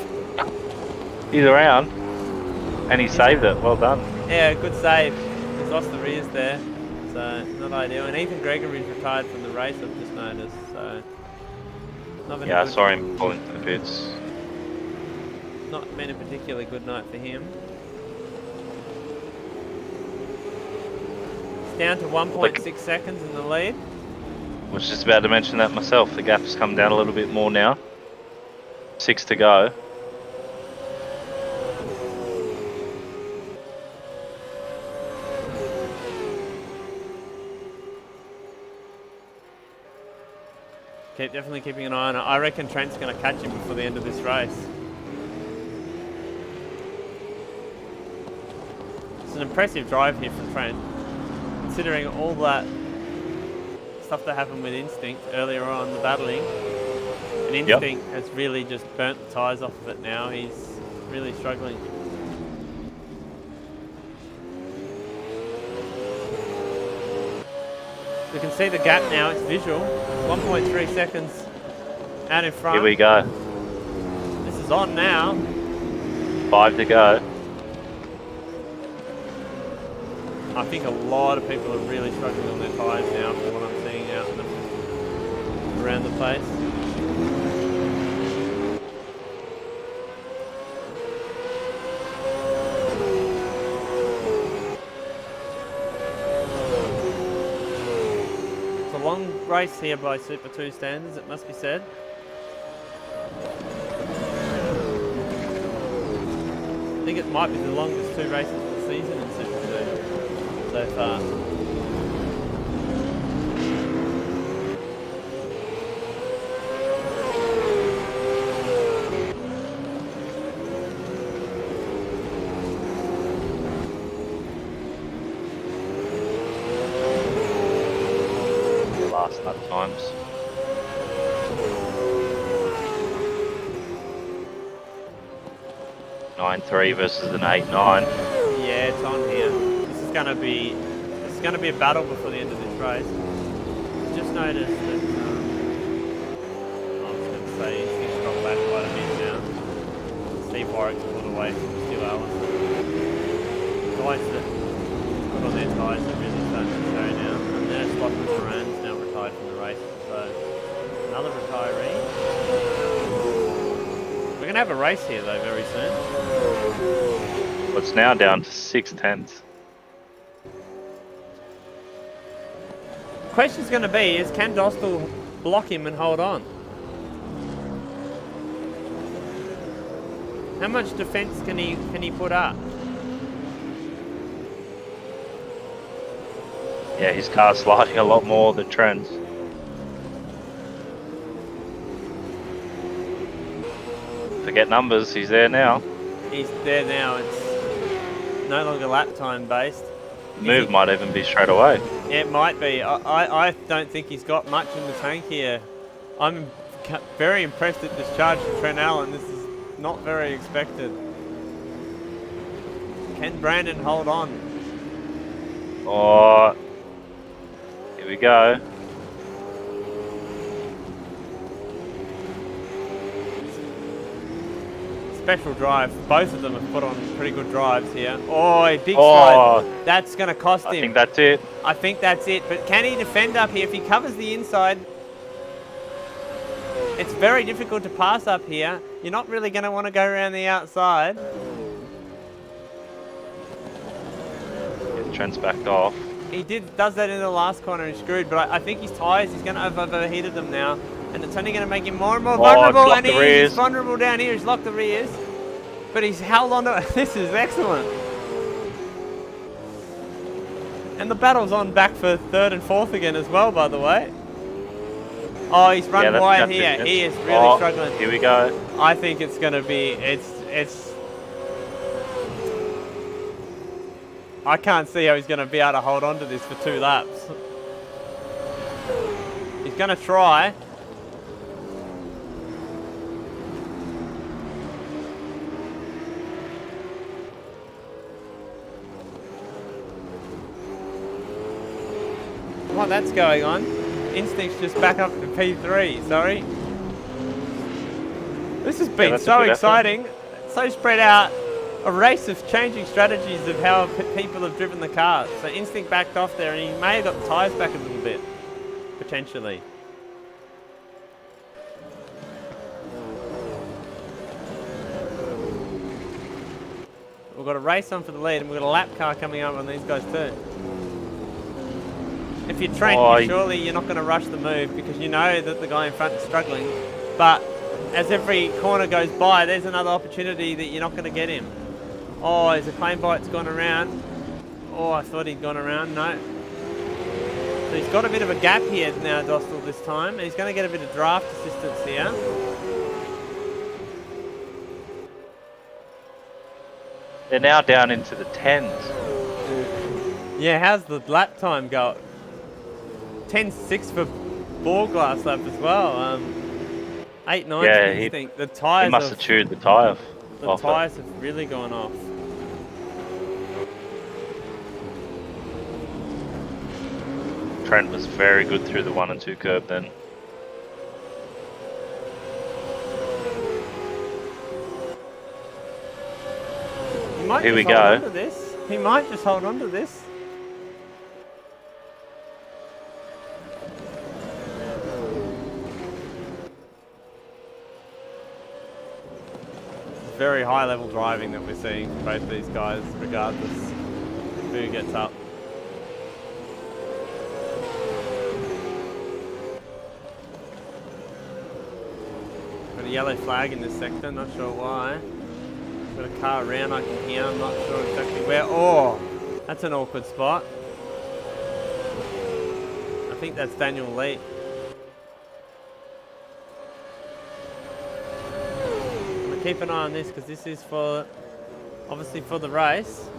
He's around, and he saved it. Well done. Yeah, good save. He's lost the rears there, so not ideal. And Ethan Gregory's retired from the race, I've just noticed. So not been Yeah, I a good, saw him pull into the pits. not been a particularly good night for him. It's down to 1.6 seconds in the lead. Was just about to mention that myself. The gap's come down a little bit more now. 6 to go. Definitely keeping an eye on it. I reckon Trent's going to catch him before the end of this race. It's an impressive drive here from Trent. considering all that stuff that happened with Instinct earlier on, the battling. And Instinct has really just burnt the tyres off of it now. He's really struggling. We can see the gap now, it's visual. 1.3 seconds out in front. Here we go. This is on now. 5 to go. I think a lot of people are really struggling on their tyres now from what I'm seeing out in around the place. It's a long race here by Super 2 standards, it must be said. I think it might be the longest 2 races of the season in Super 2 so far. Last lap times. Nine 3 versus an 8-9. Yeah, it's on here. This is gonna be a battle before the end of this race. Just noticed that I was gonna say he's dropped back quite a bit now. Steve Warwick's pulled away from Stu Allen. Guys that put on their tyres are really starting to show now. And there's Lachlan Moran's now retired from the race. So another retiree. We're gonna have a race here though very soon. Well, it's now down to 6/10. Question's going to be is can Dostal block him and hold on? How much defence can he put up? Yeah, his car's sliding a lot more than Trent's. Forget numbers, he's there now. He's there now. It's no longer lap time based. The move might even be straight away. Yeah, it might be. I don't think he's got much in the tank here. I'm very impressed at this charge from Trent Allen. This is not very expected. Can Brandon hold on? Oh, here we go. Special drive. Both of them have put on pretty good drives here. Oh, a big slide. That's going to cost him. I think that's it. I think that's it. But can he defend up here? If he covers the inside, it's very difficult to pass up here. You're not really going to want to go around the outside. Yeah, Trent's backed off. He does that in the last corner and screwed, but I think his tyres, he's going to have overheated them now. And it's only going to make him more and more vulnerable. And he's vulnerable down here. He's locked the rears. But he's held on to it. This is excellent. And the battle's on back for 3rd and 4th again as well, by the way. Oh, he's run wide here. He is really struggling. Here we go. I think it's going to be... I can't see how he's going to be able to hold on to this for 2 laps. He's going to try. While that's going on, Instinct's just back up to P3, sorry. This has been so exciting, so spread out. A race of changing strategies of how people have driven the cars. So Instinct backed off there and he may have got the tyres back a little bit, potentially. We've got a race on for the lead and we've got a lap car coming up on these guys too. If you're Trent, surely you're not going to rush the move because you know that the guy in front is struggling. But as every corner goes by, there's another opportunity that you're not going to get him. Oh, his acclaim bite's gone around. Oh, I thought he'd gone around. No. So he's got a bit of a gap here now, Dostal, this time. And he's going to get a bit of draft assistance here. They're now down into the 10s. Yeah, how's the lap time go? 10.6 for ball glass lap as well. 8.9 Yeah, for instinct. The he tyres must have chewed the tyre off it. have really gone off. Trent was very good through the 1 and 2 curb then. He might Here just we hold go. on to this. He might just hold on to this. Very high level driving that we're seeing from both these guys, regardless of who gets up. Got a yellow flag in this sector, not sure why. Got a car around I can hear, I'm not sure exactly where. Oh, that's an awkward spot. I think that's Daniel Lee. Keep an eye on this because this is for, obviously for the race.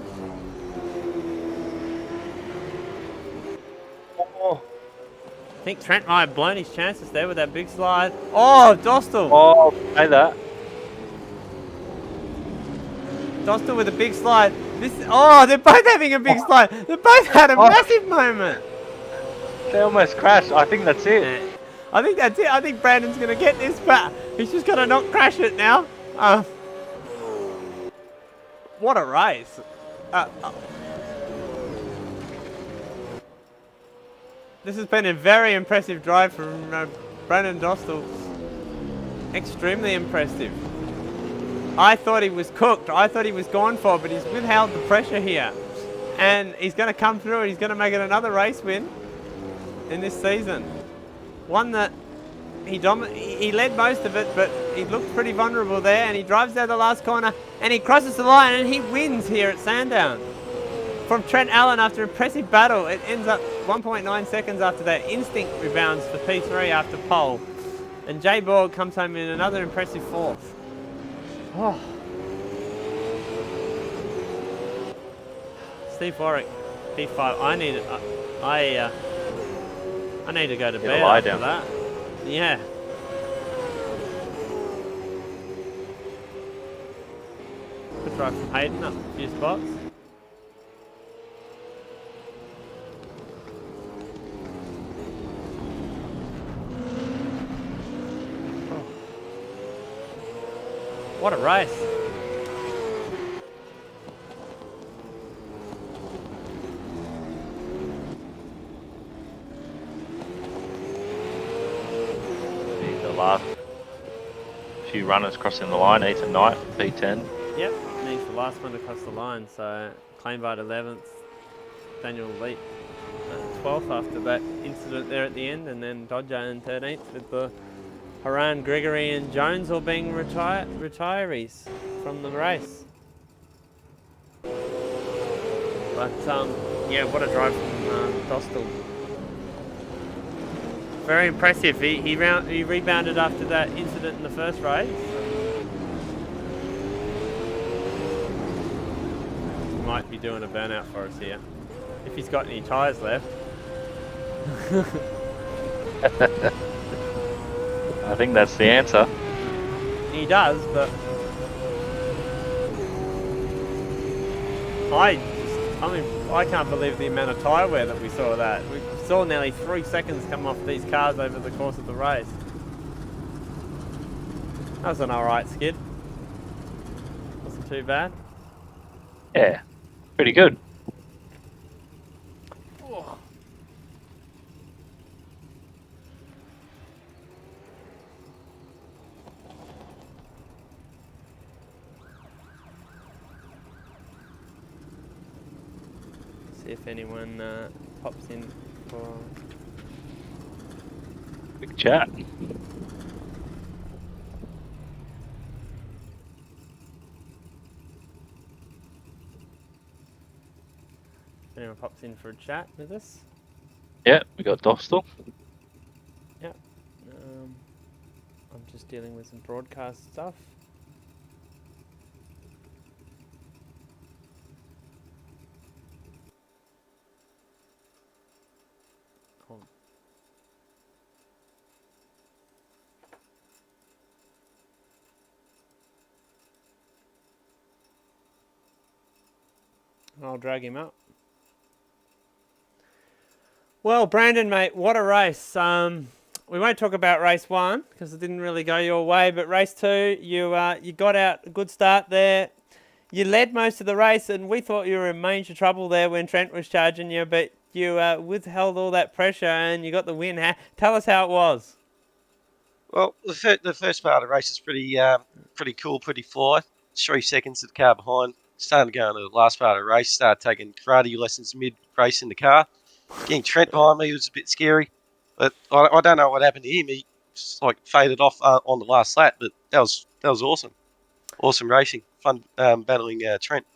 Oh, I think Trent might have blown his chances there with that big slide. Oh, Dostal! oh, say that. Dostal with a big slide. Oh, they're both having a big slide. They both had a massive moment. They almost crashed. I think that's it. I think that's it. I think Brandon's going to get this, but he's just going to not crash it now. What a race. This has been a very impressive drive from Brandon Dostal. Extremely impressive. I thought he was cooked. I thought he was gone for, but he's withheld the pressure here. And he's going to come through and he's going to make it another race win in this season. One that he led most of it, but he looked pretty vulnerable there, and he drives down the last corner and he crosses the line and he wins here at Sandown. From Trent Allen after impressive battle, it ends up 1.9 seconds after that. Instinct rebounds for P3 after pole. And Jay Borg comes home in another impressive fourth. Oh. Steve Warwick, P5. I need to go to bed after that. Yeah. Good drive from Hayden up a few spots. Oh. What a race. Last few runners crossing the line, 8th and 9th, P10. Yep, needs the last one to cross the line, so Claimbart 11th, Daniel Leap 12th after that incident there at the end, and then Dodger in 13th with the Haran, Gregory and Jones all being retirees from the race. But yeah, what a drive from Dostal. Very impressive. He rebounded after that incident in the first race. He might be doing a burnout for us here. If he's got any tyres left. I think that's the answer. He does, but I can't believe the amount of tyre wear that we saw that. We saw nearly 3 seconds come off these cars over the course of the race. That was an alright skid. Wasn't too bad. Yeah, pretty good. Oh. See if anyone pops in for Quick chat. anyone pops in for a chat with us. Yeah, we got Dostal. Yep. I'm just dealing with some broadcast stuff. I'll drag him up. Well, Brandon, mate, what a race. We won't talk about race 1 because it didn't really go your way, but race 2, you got out a good start there. You led most of the race, and we thought you were in major trouble there when Trent was charging you, but you withheld all that pressure and you got the win. Tell us how it was. Well, the first part of the race is pretty cool, pretty fly. 3 seconds of the car behind. Starting to go into the last part of the race. Started taking karate lessons mid-race in the car. Getting Trent behind me was a bit scary. But I don't know what happened to him. He just faded off on the last lap. But that was awesome. Awesome racing. Fun battling Trent.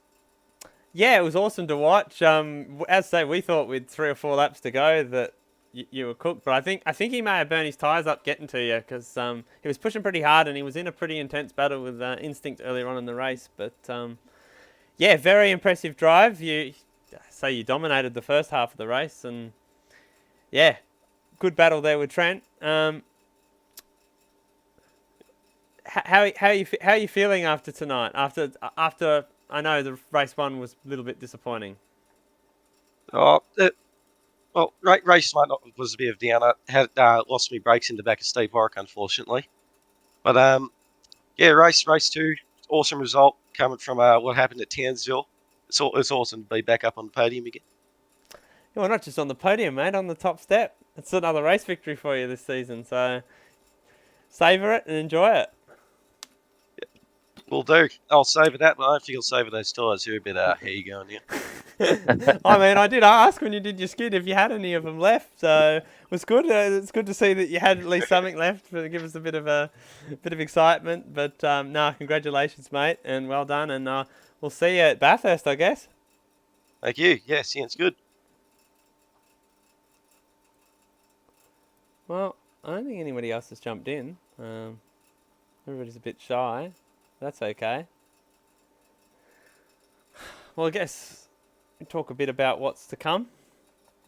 Yeah, it was awesome to watch. As I say, we thought with 3 or 4 laps to go that you were cooked, but I think he may have burned his tyres up getting to you because he was pushing pretty hard and he was in a pretty intense battle with Instinct earlier on in the race. But yeah, very impressive drive. You dominated the first half of the race, and yeah, good battle there with Trent. How are you feeling after tonight? After I know the race 1 was a little bit disappointing. Well, race 1 was a bit of a downer. Had lost me brakes in the back of Steve Warwick, unfortunately. But yeah, race 2, awesome result coming from what happened at Townsville. It's awesome to be back up on the podium again. Yeah, well, not just on the podium, mate, on the top step. It's another race victory for you this season, so savour it and enjoy it. Will do. I'll savour that, but I don't think I'll savour those tyres here a bit. How you going here? I mean, I did ask when you did your skid if you had any of them left, so it was good. It's good to see that you had at least something left to give us a bit of excitement. But no, congratulations, mate, and well done. And we'll see you at Bathurst, I guess. Thank you. Yeah, sounds good. Well, I don't think anybody else has jumped in. Everybody's a bit shy. That's okay. Well, I guess we talk a bit about what's to come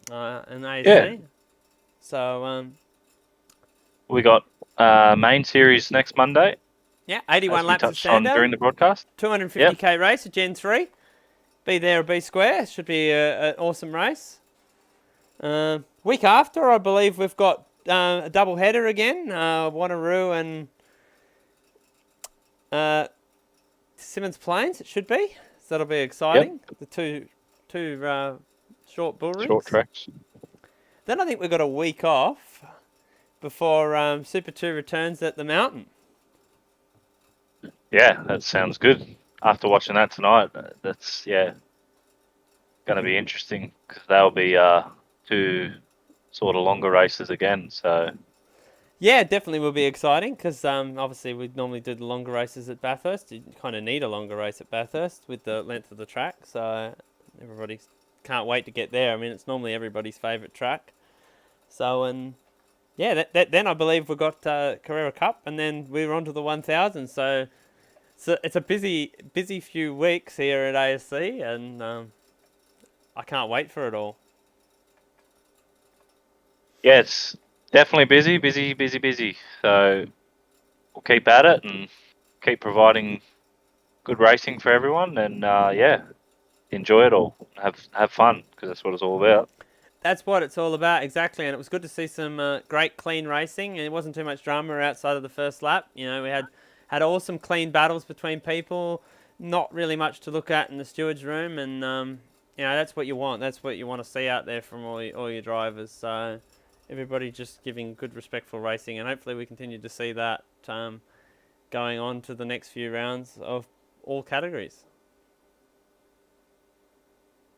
in ASC. Yeah. So, We got main series next Monday. yeah, 81 as we laps at touched on Sandown. during the broadcast. 250k race at Gen 3. Be there or be square. Should be an awesome race. Week after, I believe we've got a double header again. Wanneroo and Simmons Plains, it should be. So that'll be exciting. Yep. The two short bull rings. Short tracks. Then I think we've got a week off before Super 2 returns at the Mountain. Yeah, that sounds good. After watching that tonight, that's going to be interesting because they'll be 2 sort of longer races again. So yeah, definitely will be exciting because obviously we normally do the longer races at Bathurst. You kind of need a longer race at Bathurst with the length of the track, so everybody can't wait to get there. I mean, it's normally everybody's favourite track. So, and yeah, then I believe we've got Carrera Cup, and then we're on to the 1000. So it's a busy few weeks here at ASC, and I can't wait for it all. Yeah, it's definitely busy. So we'll keep at it and keep providing good racing for everyone, and enjoy it all. Have fun because that's what it's all about. That's what it's all about, exactly. And it was good to see some great clean racing, and it wasn't too much drama outside of the first lap. You know, we had awesome clean battles between people. Not really much to look at in the steward's room, and that's what you want. That's what you want to see out there from all your drivers. So everybody just giving good, respectful racing, and hopefully we continue to see that going on to the next few rounds of all categories.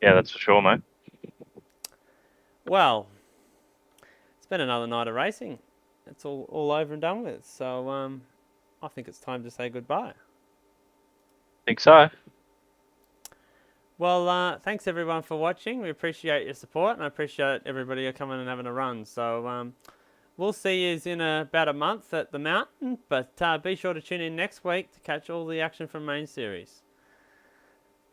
Yeah, that's for sure, mate. Well, it's been another night of racing. It's all over and done with. So I think it's time to say goodbye. Think so. Well, thanks everyone for watching. We appreciate your support, and I appreciate everybody coming and having a run. So we'll see you in about a month at the Mountain, but be sure to tune in next week to catch all the action from Main Series.